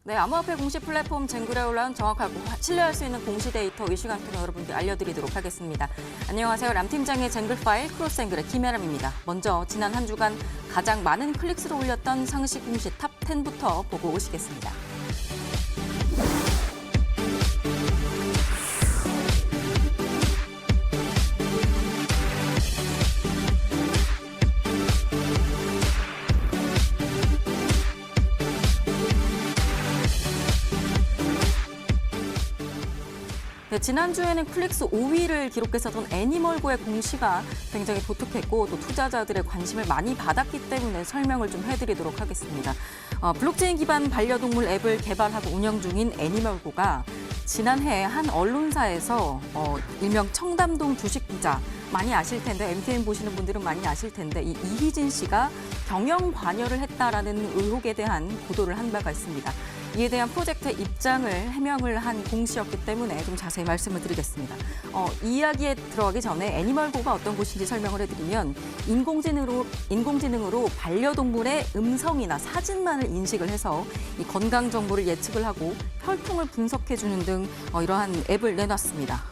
네, 암호화폐 공시 플랫폼 쟁굴에 올라온 정확하고 신뢰할 수 있는 공시 데이터 이 시간 통해 여러분께 알려드리도록 하겠습니다. 안녕하세요. 람팀장의 쟁글 파일 크로스앵글의 김혜람입니다. 먼저 지난 한 주간 가장 많은 클릭수를 올렸던 상시 공시 탑 10부터 보고 오시겠습니다. 네, 네, 지난주에는 클릭수 5위를 기록했었던 애니멀고의 공시가 굉장히 독특했고 또 투자자들의 관심을 많이 받았기 때문에 설명을 좀 해드리도록 하겠습니다. 블록체인 기반 반려동물 앱을 개발하고 운영 중인 애니멀고가 지난해 한 언론사에서 일명 청담동 주식 부자, 많이 아실 텐데 MTN 보시는 분들은 많이 아실 텐데 이 이희진 씨가 경영 관여를 했다라는 의혹에 대한 보도를 한 바가 있습니다. 이에 대한 프로젝트의 입장을 해명을 한 공시였기 때문에 좀 자세히 말씀을 드리겠습니다. 이 이야기에 들어가기 전에 애니멀고가 어떤 곳인지 설명을 해드리면 인공지능으로 반려동물의 음성이나 사진만을 인식을 해서 이 건강 정보를 예측을 하고 혈통을 분석해주는 등 이러한 앱을 내놨습니다.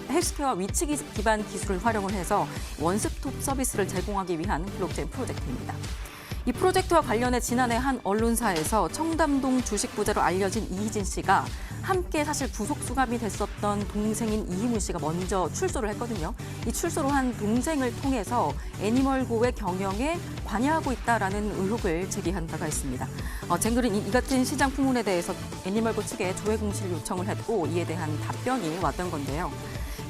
헬스케어와 위치 기반 기술을 활용을 해서 원스톱 서비스를 제공하기 위한 블록체인 프로젝트입니다. 이 프로젝트와 관련해 지난해 한 언론사에서 청담동 주식 부자로 알려진 이희진 씨가 함께 사실 구속 수감이 됐었던 동생인 이희문 씨가 먼저 출소를 했거든요. 이 출소를 한 동생을 통해서 애니멀고의 경영에 관여하고 있다라는 의혹을 제기한 바가 있습니다. 쟁글은 이 같은 시장 풍문에 대해서 애니멀고 측에 조회 공시를 요청을 했고 이에 대한 답변이 왔던 건데요.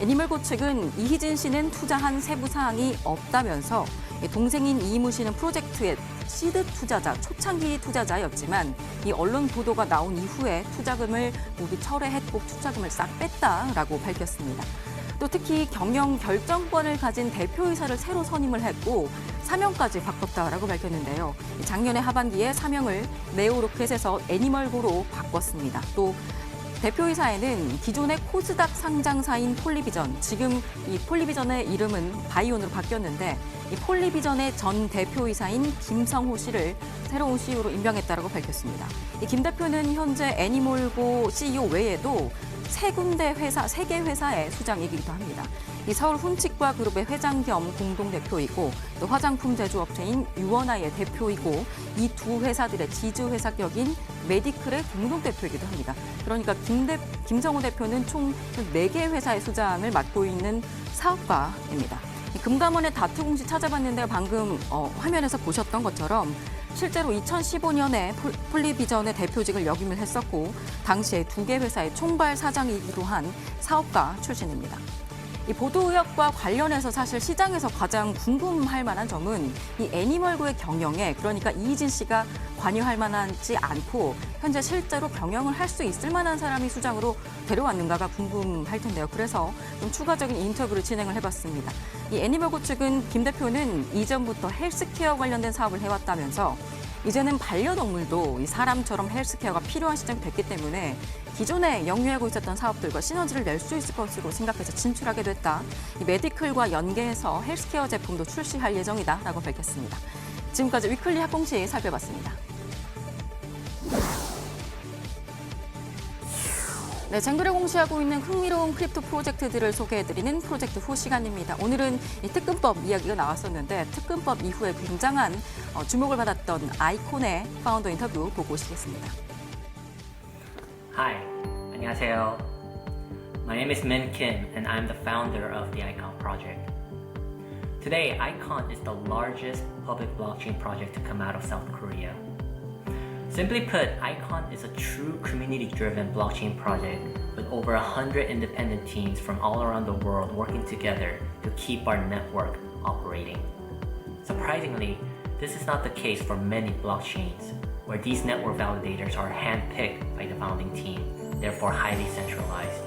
애니멀고 측은 이희진 씨는 투자한 세부 사항이 없다면서 동생인 이희문 씨는 프로젝트의 시드 투자자, 초창기 투자자였지만 이 언론 보도가 나온 이후에 투자금을 모두 철회했고 투자금을 싹 뺐다라고 밝혔습니다. 또 특히 경영 결정권을 가진 대표이사를 새로 선임을 했고 사명까지 바꿨다라고 밝혔는데요. 작년에 하반기에 사명을 네오로켓에서 애니멀고로 바꿨습니다. 또 대표이사에는 기존의 코스닥 상장사인 폴리비전, 지금 이 폴리비전의 이름은 바이온으로 바뀌었는데 이 폴리비전의 전 대표이사인 김성호 씨를 새로운 CEO로 임명했다고 밝혔습니다. 이 김 대표는 현재 애니멀고 CEO 외에도 세 개 회사의 수장이기도 합니다. 이 서울 훔치과 그룹의 회장 겸 공동대표이고 또 화장품 제조업체인 유원아의 대표이고 이 두 회사들의 지주회사 격인 메디클의 공동대표이기도 합니다. 그러니까 김성호 대표는 총 4개 회사의 수장을 맡고 있는 사업가입니다. 금감원의 다투 공시 찾아봤는데 방금 화면에서 보셨던 것처럼 실제로 2015년에 폴리비전의 대표직을 역임을 했었고 당시에 2개 회사의 총괄 사장이기도 한 사업가 출신입니다. 이 보도 의혹과 관련해서 사실 시장에서 가장 궁금할 만한 점은 이 애니멀고의 경영에 그러니까 이희진 씨가 관여할 만하지 않고 현재 실제로 경영을 할 수 있을 만한 사람이 수장으로 데려왔는가가 궁금할 텐데요. 그래서 좀 추가적인 인터뷰를 진행을 해봤습니다. 이 애니멀고 측은 김 대표는 이전부터 헬스케어 관련된 사업을 해왔다면서 이제는 반려동물도 이 사람처럼 헬스케어가 필요한 시점이 됐기 때문에 기존에 영위하고 있었던 사업들과 시너지를 낼 수 있을 것으로 생각해서 진출하게 됐다. 이 메디클과 연계해서 헬스케어 제품도 출시할 예정이다라고 밝혔습니다. 지금까지 위클리 학공시 살펴봤습니다. 네, 쟁글에 공시하고 있는 흥미로운 크립토 프로젝트들을 소개해드리는 프로젝트 후 시간입니다. 오늘은 이 특근법 이야기가 나왔었는데 특근법 이후에 굉장한 주목을 받았던 아이콘의 파운더 인터뷰 보고 오시겠습니다. Hi, 안녕하세요. My name is Min Kim and I'm the founder of the ICON project. Today, ICON is the largest public blockchain project to come out of South Korea. Simply put, ICON is a true community-driven blockchain project with over 100 independent teams from all around the world working together to keep our network operating. Surprisingly, this is not the case for many blockchains, where these network validators are handpicked by the founding team, therefore highly centralized.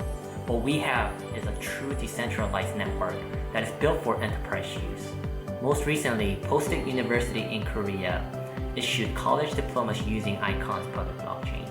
What we have is a true decentralized network that is built for enterprise use. Most recently, Post-it University in Korea issued college diplomas using ICON's public blockchain.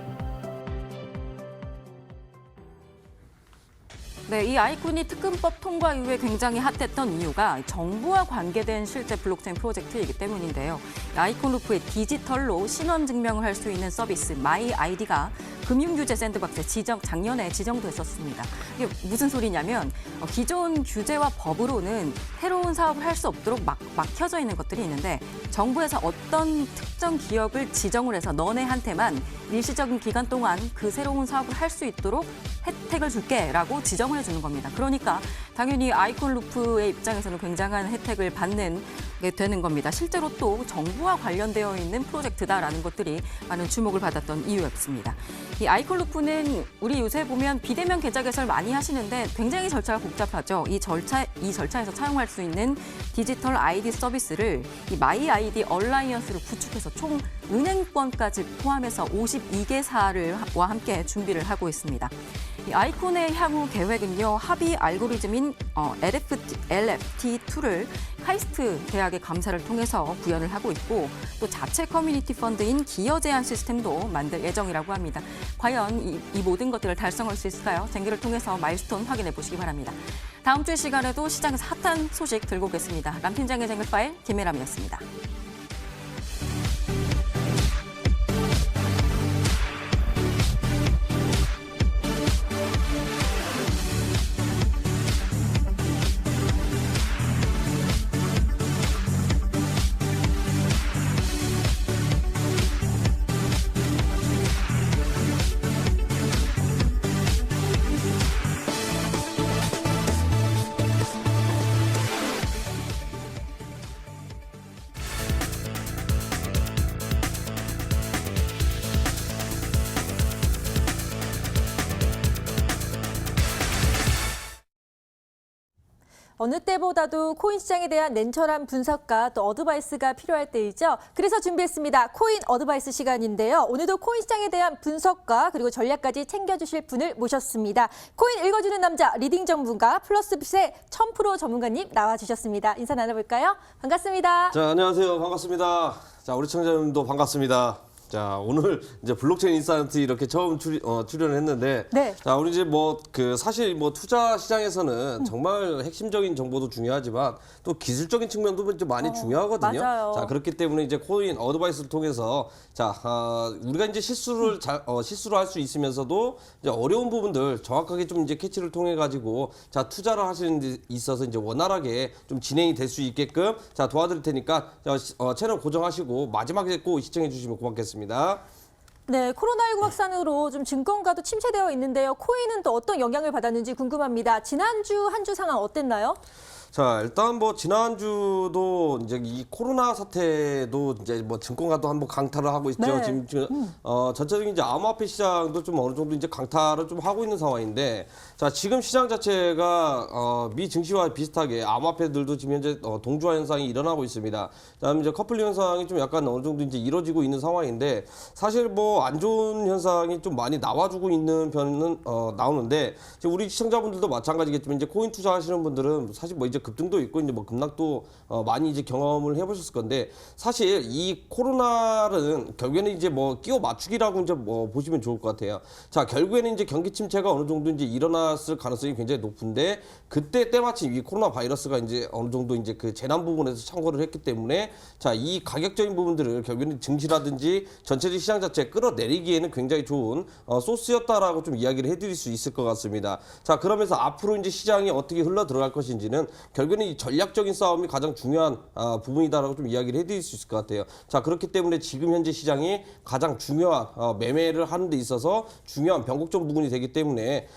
네, 이 아이콘이 특근법 통과 이후에 굉장히 핫했던 이유가 정부와 관계된 실제 블록체인 프로젝트이기 때문인데요. 아이콘 루프의 디지털로 신원 증명을 할 수 있는 서비스 마이 아이디가 금융규제 샌드박스에 작년에 지정됐었습니다. 이게 무슨 소리냐면 기존 규제와 법으로는 새로운 사업을 할 수 없도록 막혀져 있는 것들이 있는데 정부에서 어떤 특정 기업을 지정을 해서 너네한테만 일시적인 기간 동안 그 새로운 사업을 할 수 있도록 혜택을 줄게라고 지정을 해주는 겁니다. 그러니까 당연히 아이콘 루프의 입장에서는 굉장한 혜택을 받는 게 되는 겁니다. 실제로 또 정부와 관련되어 있는 프로젝트다라는 것들이 많은 주목을 받았던 이유였습니다. 이 아이콘 루프는 우리 요새 보면 비대면 계좌 개설 많이 하시는데 굉장히 절차가 복잡하죠. 이 절차에서 사용할 수 있는 디지털 아이디 서비스를 이 마이 아이디 얼라이언스를 구축해서 총 은행권까지 포함해서 52개사와 함께 준비를 하고 있습니다. 이 아이콘의 향후 계획은요, 합의 알고리즘인 LFT2를 카이스트 대학의 감사를 통해서 구현을 하고 있고 또 자체 커뮤니티 펀드인 기여 제한 시스템도 만들 예정이라고 합니다. 과연 이 모든 것들을 달성할 수 있을까요? 쟁기를 통해서 마일스톤 확인해 보시기 바랍니다. 다음 주 시간에도 시장에서 핫한 소식 들고 오겠습니다. 람 팀장의 쟁글 파일 김혜람이었습니다. 어느 때보다도 코인 시장에 대한 냉철한 분석과 또 어드바이스가 필요할 때이죠. 그래서 준비했습니다. 코인 어드바이스 시간인데요. 오늘도 코인 시장에 대한 분석과 그리고 전략까지 챙겨주실 분을 모셨습니다. 코인 읽어주는 남자 리딩 전문가 플러스빗의 1000% 전문가님 나와주셨습니다. 인사 나눠볼까요? 반갑습니다. 자, 안녕하세요. 반갑습니다. 자, 우리 청자님도 반갑습니다. 자, 오늘 이제 블록체인 인사이트 이렇게 처음 출연을 했는데, 네. 자, 우리 이제 사실 투자 시장에서는 정말 핵심적인 정보도 중요하지만 또 기술적인 측면도 이제 많이 중요하거든요. 맞아요. 자, 그렇기 때문에 이제 코인 어드바이스를 통해서 자, 우리가 이제 실수를 할 수 있으면서도 이제 어려운 부분들 정확하게 좀 이제 캐치를 통해 가지고 자, 투자를 하시는 데 있어서 이제 원활하게 좀 진행이 될 수 있게끔 자, 도와드릴 테니까 채널 고정하시고 마지막에 꼭 시청해 주시면 고맙겠습니다. 네, 코로나19 확산으로 좀 증권가도 침체되어 있는데요. 코인은 또 어떤 영향을 받았는지 궁금합니다. 지난주 한 주 상황 어땠나요? 자, 일단 지난주도 이제 이 코로나 사태도 이제 증권가도 한번 강탈을 하고 있죠. 네. 지금 전체적인 이제 암호화폐 시장도 좀 어느 정도 이제 강탈을 좀 하고 있는 상황인데, 자, 지금 시장 자체가 미 증시와 비슷하게 암호화폐들도 지금 현재 동주화 현상이 일어나고 있습니다. 그다음에 이제 커플링 현상이 좀 약간 어느 정도 이제 이루어지고 있는 상황인데, 사실 안 좋은 현상이 좀 많이 나와주고 있는 편은 나오는데, 지금 우리 시청자분들도 마찬가지겠지만 이제 코인 투자하시는 분들은 사실 이제 급등도 있고 이제 급락도 많이 이제 경험을 해보셨을 건데, 사실 이 코로나는 결국에는 이제 끼워 맞추기라고 이제 보시면 좋을 것 같아요. 자, 결국에는 이제 경기 침체가 어느 정도 이제 일어났을 가능성이 굉장히 높은데, 그때 때마침 이 코로나 바이러스가 이제 어느 정도 이제 그 재난 부분에서 창궐을 했기 때문에, 자, 이 가격적인 부분들을 결국에는 증시라든지 전체적 시장 자체에 끌어내리기에는 굉장히 좋은 소스였다라고 좀 이야기를 해드릴 수 있을 것 같습니다. 자, 그러면서 앞으로 이제 시장이 어떻게 흘러 들어갈 것인지는 결국에는 이 전략적인 싸움이 가장 중요한 부분이다라고 좀 이야기를 해드릴 수 있을 것 같아요. 자, 그렇기 때문에 지금 현재 시장이 가장 중요한 매매를 하는 데 있어서 중요한 변곡점 부분이 되기 때문에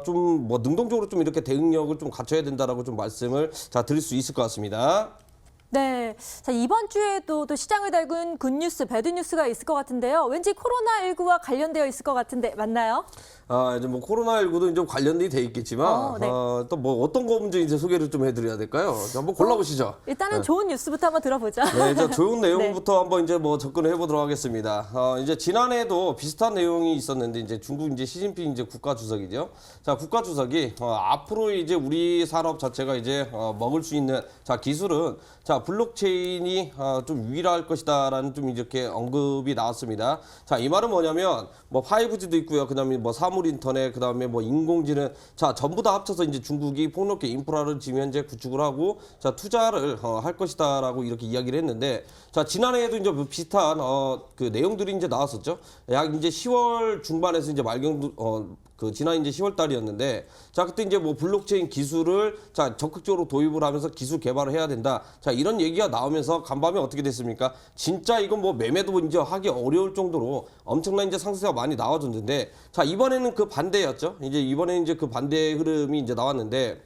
좀 능동적으로 좀 이렇게 대응력을 좀 갖춰야 된다라고 좀 말씀을 드릴 수 있을 것 같습니다. 네, 자, 이번 주에도 또 시장을 달군 굿뉴스, 배드뉴스가 있을 것 같은데요. 왠지 코로나19와 관련되어 있을 것 같은데 맞나요? 이제 코로나19도 좀 관련이 돼 있겠지만, 네. 또 어떤 거 문제 이제 소개를 좀 해드려야 될까요? 한번 골라보시죠. 일단은 네. 좋은 뉴스부터 한번 들어보죠. 네, 이제 좋은 내용부터 한번 이제 접근을 해보도록 하겠습니다. 이제 지난해에도 비슷한 내용이 있었는데, 이제 중국 이제 시진핑 이제 국가 주석이죠. 자, 국가 주석이 앞으로 이제 우리 산업 자체가 이제 먹을 수 있는 기술은 블록체인이 좀 유일할 것이다라는 좀 이렇게 언급이 나왔습니다. 자, 이 말은 뭐냐면 5G도 있고요. 그다음에 사물 인터넷, 그다음에 인공지능, 자, 전부 다 합쳐서 이제 중국이 폭넓게 인프라를 지금 현재 구축을 하고 투자를 할 것이다라고 이렇게 이야기를 했는데, 자, 지난해에도 이제 비슷한 그 내용들이 이제 나왔었죠. 약 이제 10월 중반에서 이제 지난 이제 10월 달이었는데, 자, 그때 이제 블록체인 기술을 적극적으로 도입을 하면서 기술 개발을 해야 된다. 자, 이런 얘기가 나오면서 간밤에 어떻게 됐습니까? 진짜 이건 매매도 이제 하기 어려울 정도로 엄청난 이제 상승세가 많이 나와줬는데, 자, 이번에는 그 반대였죠. 이번에는 이제 그 반대의 흐름이 이제 나왔는데,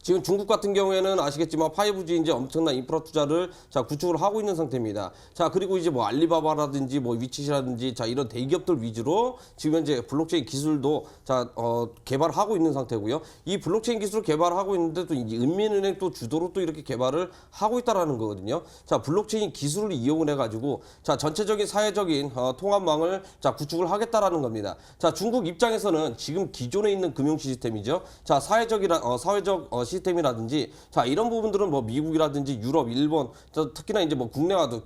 지금 중국 같은 경우에는 아시겠지만 5G 이제 엄청난 인프라 투자를 자 구축을 하고 있는 상태입니다. 자 그리고 이제 뭐 알리바바라든지 뭐 위치라든지 자 이런 대기업들 위주로 지금 현재 블록체인 기술도 자 개발하고 있는 상태고요. 이 블록체인 기술을 개발하고 있는데 또 이제 인민은행 또 주도로 또 이렇게 개발을 하고 있다라는 거거든요. 자 블록체인 기술을 이용을 해가지고 자 전체적인 사회적인 통합망을 자 구축을 하겠다라는 겁니다. 자 중국 입장에서는 지금 기존에 있는 금융 시스템이죠. 자 사회적 시스템이라든지 자 이런 부분들은 뭐 미국이라든지 유럽, 일본 특히나 이제 뭐 국내와도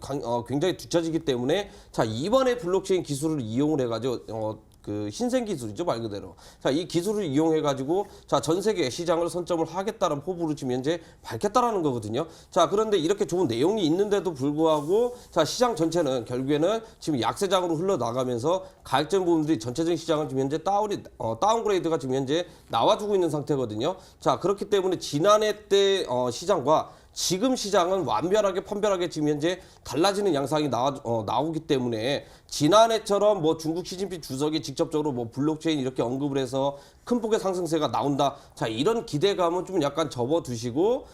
굉장히 뒤처지기 때문에 자 이번에 블록체인 기술을 이용을 해가지고 그 신생 기술이죠 말 그대로. 자 이 기술을 이용해 가지고 자 전 세계 시장을 선점을 하겠다는 포부를 지금 현재 밝혔다라는 거거든요. 자 그런데 이렇게 좋은 내용이 있는데도 불구하고 자 시장 전체는 결국에는 지금 약세장으로 흘러나가면서 가격적 부분들이 전체적인 시장은 지금 현재 다운그레이드가 지금 현재 나와주고 있는 상태거든요. 자 그렇기 때문에 지난해 때 시장과 지금 시장은 완벽하게 판별하게 지금 현재 달라지는 양상이 나오기 때문에 지난해처럼 뭐 중국 시진핑 주석이 직접적으로 뭐 블록체인 이렇게 언급을 해서 큰 폭의 상승세가 나온다. 자 이런 기대감은 좀 약간 접어두시고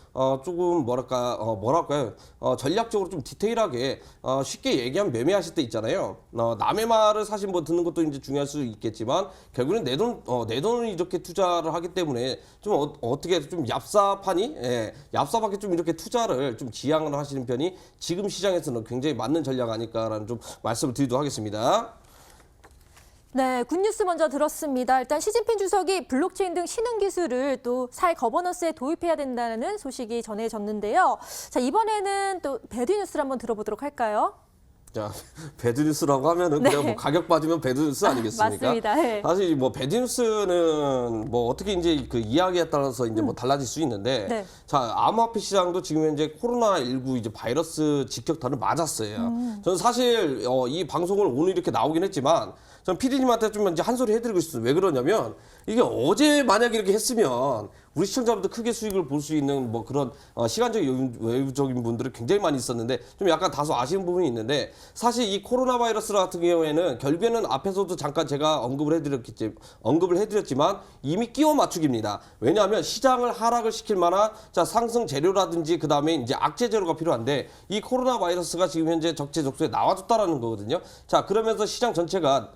조금 뭐랄까요 전략적으로 좀 디테일하게 쉽게 얘기하면 매매하실 때 있잖아요. 남의 말을 사실 뭐 듣는 것도 이제 중요할 수 있겠지만 결국엔 내 돈을 이렇게 투자를 하기 때문에 좀 어떻게 좀 얍삽하게 좀 이렇게 투자를 좀 지향을 하시는 편이 지금 시장에서는 굉장히 맞는 전략 아닐까라는 좀 말씀을 드리도록 하겠습니다. 네, 굿뉴스 먼저 들었습니다. 일단 시진핑 주석이 블록체인 등 신흥 기술을 또 사회 거버넌스에 도입해야 된다는 소식이 전해졌는데요. 자, 이번에는 또 배드뉴스를 한번 들어보도록 할까요? 자, 배드뉴스라고 하면은 그냥 뭐 가격 빠지면 배드뉴스 아니겠습니까? 맞습니다. 네. 사실 뭐 배드뉴스는 뭐 어떻게 이제 그 이야기에 따라서 이제 뭐 달라질 수 있는데, 네. 자 암호화폐 시장도 지금 현재 코로나19 이제 바이러스 직격탄을 맞았어요. 저는 사실 이 방송을 오늘 이렇게 나오긴 했지만, 전 PD님한테 좀 이제 한 소리 해드리고 싶어요. 왜 그러냐면 이게 어제 만약에 이렇게 했으면 우리 시청자분들 크게 수익을 볼 수 있는 뭐 그런 시간적인 외부적인 분들이 굉장히 많이 있었는데 좀 약간 다소 아쉬운 부분이 있는데 사실 이 코로나 바이러스 같은 경우에는 결국에는 앞에서도 잠깐 제가 언급을 해드렸지만 이미 끼워 맞추기입니다. 왜냐하면 시장을 하락을 시킬 만한 자 상승 재료라든지 그 다음에 이제 악재 재료가 필요한데 이 코로나 바이러스가 지금 현재 적재적소에 나와줬다라는 거거든요. 자 그러면서 시장 전체가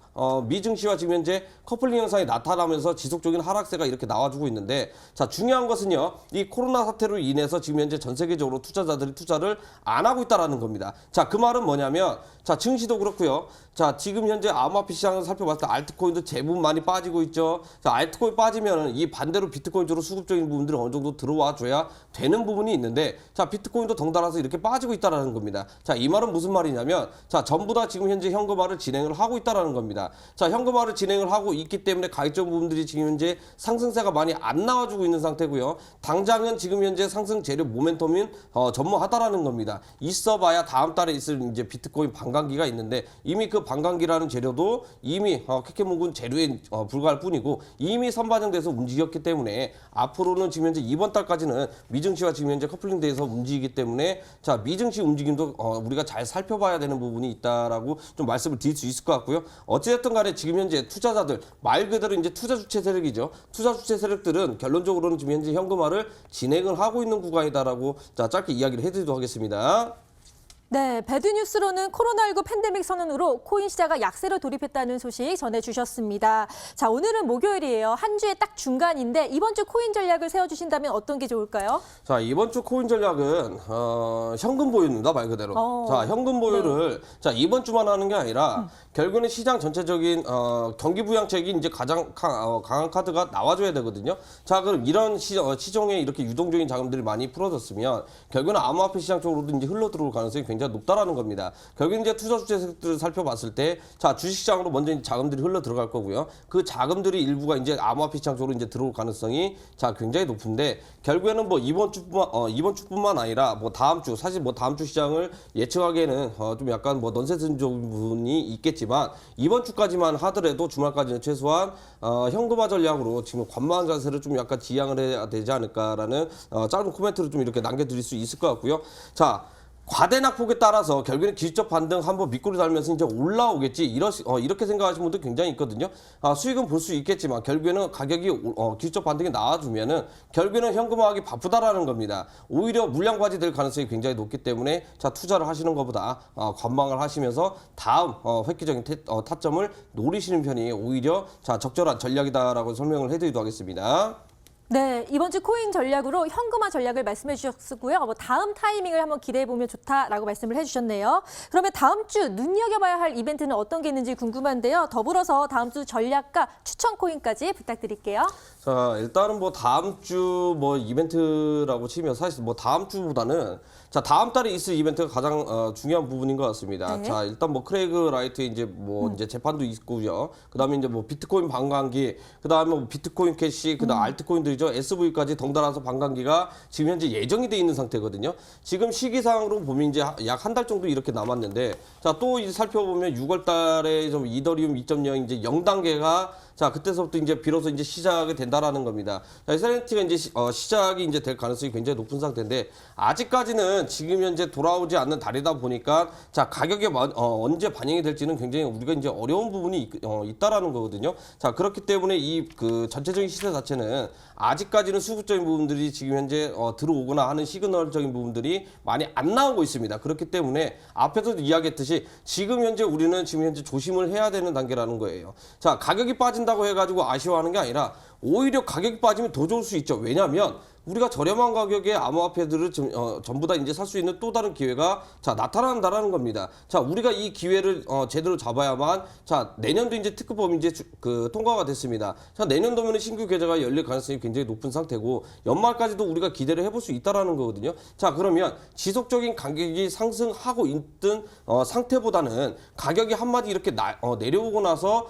미증시와 지금 현재 커플링 현상이 나타나면서 지속적인 하락세가 이렇게 나와주고 있는데 자 중요한 것은요 이 코로나 사태로 인해서 지금 현재 전 세계적으로 투자자들이 투자를 안 하고 있다라는 겁니다. 자 그 말은 뭐냐면 자 증시도 그렇고요. 자 지금 현재 암호화폐 시장을 살펴봤을 때 알트코인도 제법 많이 빠지고 있죠. 자 알트코인 빠지면은 이 반대로 비트코인 쪽으로 수급적인 부분들이 어느 정도 들어와 줘야 되는 부분이 있는데 자 비트코인도 덩달아서 이렇게 빠지고 있다라는 겁니다. 자 이 말은 무슨 말이냐면 자 전부 다 지금 현재 현금화를 진행을 하고 있다라는 겁니다. 자 현금화를 진행을 하고 있기 때문에 가격적 부분들이 지금 현재 상승세가 많이 안 나와주고 있는 상태고요. 당장은 지금 현재 상승 재료 모멘텀인 전무하다라는 겁니다. 있어봐야 다음 달에 있을 이제 비트코인 반감기가 있는데 이미 그 반감기라는 재료도 이미 캐캐문군 재료에 불과할 뿐이고 이미 선반영돼서 움직였기 때문에 앞으로는 지금 현재 이번 달까지는 미증시와 지금 현재 커플링돼서 움직이기 때문에 자 미증시 움직임도 우리가 잘 살펴봐야 되는 부분이 있다라고 좀 말씀을 드릴 수 있을 것 같고요. 어찌됐든 간에 지금 현재 투자자들 말 그대로 이제 투자 주체 세력이죠. 투자 주체 세력들은 결론적으로는 지금 현재 현금화를 진행을 하고 있는 구간이다라고 자 짧게 이야기를 해드리도록 하겠습니다. 네, 배드뉴스로는 코로나19 팬데믹 선언으로 코인 시장가 약세로 돌입했다는 소식 전해주셨습니다. 자, 오늘은 목요일이에요. 한 주의 딱 중간인데 이번 주 코인 전략을 세워주신다면 어떤 게 좋을까요? 자, 이번 주 코인 전략은 현금 보유입니다, 말 그대로. 자, 현금 보유를 자 이번 주만 하는 게 아니라 결국에는 시장 전체적인 경기 부양책이 이제 가장 강한 카드가 나와줘야 되거든요. 자, 그럼 이런 시장에 이렇게 유동적인 자금들이 많이 풀어졌으면 결국에는 암호화폐 시장 쪽으로도 이제 흘러 들어올 가능성이 굉장히 높다라는 겁니다. 결국 이제 투자 주체들을 살펴봤을 때, 자 주식시장으로 먼저 이제 자금들이 흘러 들어갈 거고요. 그 자금들이 일부가 이제 암호화폐 시장 쪽으로 이제 들어올 가능성이 자 굉장히 높은데 결국에는 뭐 이번 주뿐만 아니라 뭐 다음 주 사실 뭐 다음 주 시장을 예측하기에는 좀 약간 뭐 넌센스적인 부분이 있겠지만 이번 주까지만 하더라도 주말까지는 최소한 현금화 전략으로 지금 관망 자세를 좀 약간 지향을 해야 되지 않을까라는 짧은 코멘트를 좀 이렇게 남겨드릴 수 있을 것 같고요. 자. 과대 낙폭에 따라서 결국에는 기술적 반등 한번 밑꼬리 달면서 이제 올라오겠지 이렇게 생각하시는 분들 굉장히 있거든요. 수익은 볼 수 있겠지만 결국에는 가격이 기술적 반등이 나와주면은 결국에는 현금화하기 바쁘다라는 겁니다. 오히려 물량 과지될 가능성이 굉장히 높기 때문에 자 투자를 하시는 것보다 관망을 하시면서 다음 획기적인 타점을 노리시는 편이 오히려 자 적절한 전략이다라고 설명을 해드리도록 하겠습니다. 네, 이번 주 코인 전략으로 현금화 전략을 말씀해 주셨고요. 다음 타이밍을 한번 기대해 보면 좋다라고 말씀을 해주셨네요. 그러면 다음 주 눈여겨봐야 할 이벤트는 어떤 게 있는지 궁금한데요. 더불어서 다음 주 전략과 추천 코인까지 부탁드릴게요. 자, 일단은 뭐 다음 주 뭐 이벤트라고 치면 사실 뭐 다음 주보다는 자, 다음 달에 있을 이벤트가 가장 중요한 부분인 것 같습니다. 네. 자, 일단 뭐 크레이그 라이트 이제 뭐 이제 재판도 있고요. 그다음에 이제 뭐 비트코인 반감기, 그다음에 뭐 비트코인 캐시, 그다음 알트코인들이죠. SV까지 덩달아서 반감기가 지금 현재 예정이 돼 있는 상태거든요. 지금 시기상으로 보면 이제 약 한 달 정도 이렇게 남았는데 자, 또 이제 살펴보면 6월 달에 좀 이더리움 2.0 이제 0단계가 자, 그때서부터 이제 비로소 이제 시작이 된다라는 겁니다. 자, 세렌티가 이제 시작이 이제 될 가능성이 굉장히 높은 상태인데 아직까지는 지금 현재 돌아오지 않는 달이다 보니까 자, 가격에 언제 반영이 될지는 굉장히 우리가 이제 어려운 부분이 있다라는 거거든요. 자, 그렇기 때문에 이 그 전체적인 시세 자체는 아직까지는 수급적인 부분들이 지금 현재 들어오거나 하는 시그널적인 부분들이 많이 안 나오고 있습니다. 그렇기 때문에 앞에서도 이야기했듯이 지금 현재 우리는 지금 현재 조심을 해야 되는 단계라는 거예요. 자, 가격이 빠진다고 해가지고 아쉬워하는 게 아니라 오히려 가격이 빠지면 더 좋을 수 있죠. 왜냐하면 우리가 저렴한 가격에 암호화폐들을 전부 다 이제 살 수 있는 또 다른 기회가 자 나타난다라는 겁니다. 자, 우리가 이 기회를 제대로 잡아야만 자 내년도 이제 특급법이 이제 통과가 됐습니다. 자, 내년도면 신규 계좌가 열릴 가능성이 굉장히 높은 상태고 연말까지도 우리가 기대를 해볼 수 있다라는 거거든요. 자, 그러면 지속적인 가격이 상승하고 있던 상태보다는 가격이 한마디 이렇게 내려오고 나서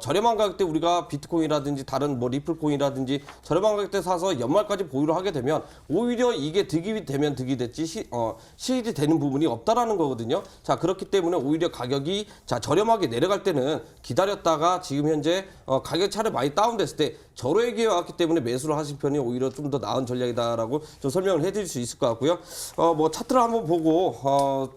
저렴한 가격대 우리가 비트코인이라든지 다른 뭐 리플코인이라든지 저렴한 가격대 사서 연말까지 보유를 하게 되면 오히려 이게 득이 되면 득이 됐지 실이 되는 부분이 없다라는 거거든요. 자, 그렇기 때문에 오히려 가격이 자 저렴하게 내려갈 때는 기다렸다가 지금 현재 가격 차례 많이 다운됐을 때 절호의 기회가 왔기 때문에 매수를 하실 편이 오히려 좀 더 나은 전략이다라고 좀 설명을 해드릴 수 있을 것 같고요. 뭐 차트를 한번 보고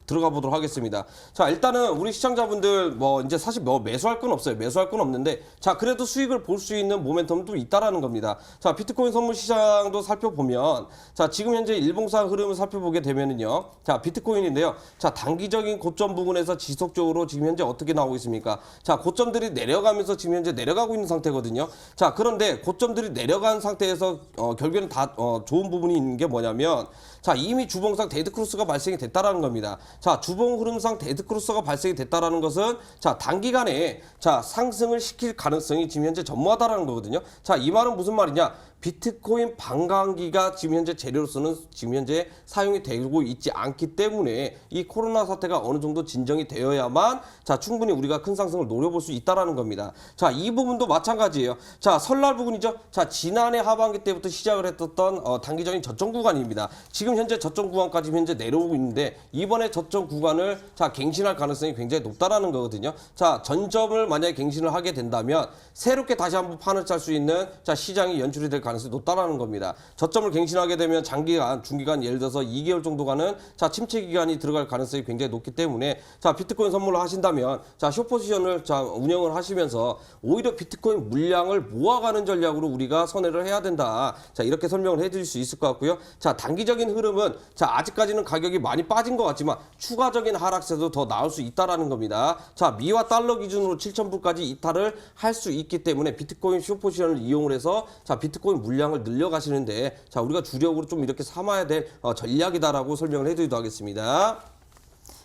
들어가 보도록 하겠습니다. 자, 일단은 우리 시청자분들 뭐 이제 사실 뭐 매수할 건 없어요. 매수할 건 없는데 자, 그래도 수익을 볼 수 있는 모멘텀도 있다라는 겁니다. 자, 비트코인 선물 시장도 살펴보면 자, 지금 현재 일봉상 흐름을 살펴보게 되면은요. 자, 비트코인인데요. 자, 단기적인 고점 부분에서 지속적으로 지금 현재 어떻게 나오고 있습니까? 자, 고점들이 내려가면서 지금 현재 내려가고 있는 상태거든요. 자, 그런데 고점들이 내려간 상태에서 결국에는 다 좋은 부분이 있는 게 뭐냐면 자, 이미 주봉상 데드크로스가 발생이 됐다라는 겁니다. 자, 주봉 흐름상 데드크로스가 발생이 됐다라는 것은 자, 단기간에 자, 상승을 시킬 가능성이 지금 현재 전무하다라는 거거든요. 자, 이 말은 무슨 말이냐? 비트코인 반감기가 지금 현재 재료로서는 지금 현재 사용이 되고 있지 않기 때문에 이 코로나 사태가 어느 정도 진정이 되어야만 자, 충분히 우리가 큰 상승을 노려볼 수 있다라는 겁니다. 자, 이 부분도 마찬가지예요. 자, 설날 부분이죠. 자, 지난해 하반기 때부터 시작을 했었던 단기적인 저점 구간입니다. 지금 현재 저점 구간까지 현재 내려오고 있는데 이번에 저점 구간을 자, 갱신할 가능성이 굉장히 높다라는 거거든요. 자, 전점을 만약에 갱신을 하게 된다면 새롭게 다시 한번 판을 짤 수 있는 자, 시장이 연출이 될 가능성이 높다라는 겁니다. 저점을 갱신하게 되면 장기간, 중기간 예를 들어서 2개월 정도 가는 자, 침체 기간이 들어갈 가능성이 굉장히 높기 때문에 자, 비트코인 선물을 하신다면 자, 숏포지션을 자, 운영을 하시면서 오히려 비트코인 물량을 모아가는 전략으로 우리가 선회를 해야 된다. 자, 이렇게 설명을 해드릴 수 있을 것 같고요. 자, 단기적인 흐름은 자, 아직까지는 가격이 많이 빠진 것 같지만 추가적인 하락세도 더 나올 수 있다라는 겁니다. 자, 미와 달러 기준으로 7,000불까지 이탈을 할 수 있기 때문에 비트코인 숏포지션을 이용을 해서 자, 비트코인 물량을 늘려가시는데 자, 우리가 주력으로 좀 이렇게 삼아야 될 전략이다라고 설명을 해드리도록 하겠습니다.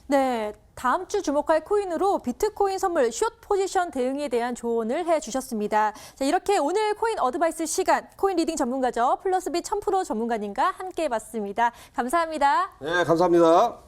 네, 다음 주 주목할 코인으로 비트코인 선물 숏 포지션 대응에 대한 조언을 해주셨습니다. 자, 이렇게 오늘 코인 어드바이스 시간 코인 리딩 전문가죠. 플러스비 1000프로 전문가님과 함께 해봤습니다. 감사합니다. 네, 감사합니다.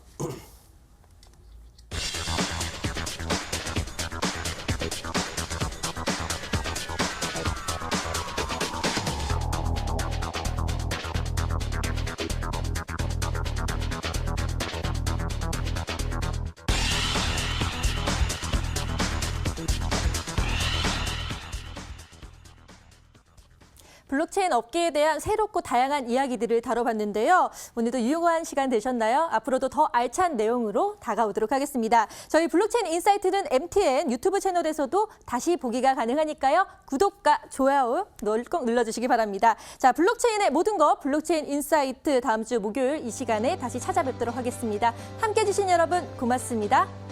블록 블록체인 업계에 대한 새롭고 다양한 이야기들을 다뤄봤는데요. 오늘도 유용한 시간 되셨나요? 앞으로도 더 알찬 내용으로 다가오도록 하겠습니다. 저희 블록체인 인사이트는 MTN 유튜브 채널에서도 다시 보기가 가능하니까요. 구독과 좋아요 꼭 눌러주시기 바랍니다. 자, 블록체인의 모든 것 블록체인 인사이트 다음 주 목요일 이 시간에 다시 찾아뵙도록 하겠습니다. 함께해 주신 여러분 고맙습니다.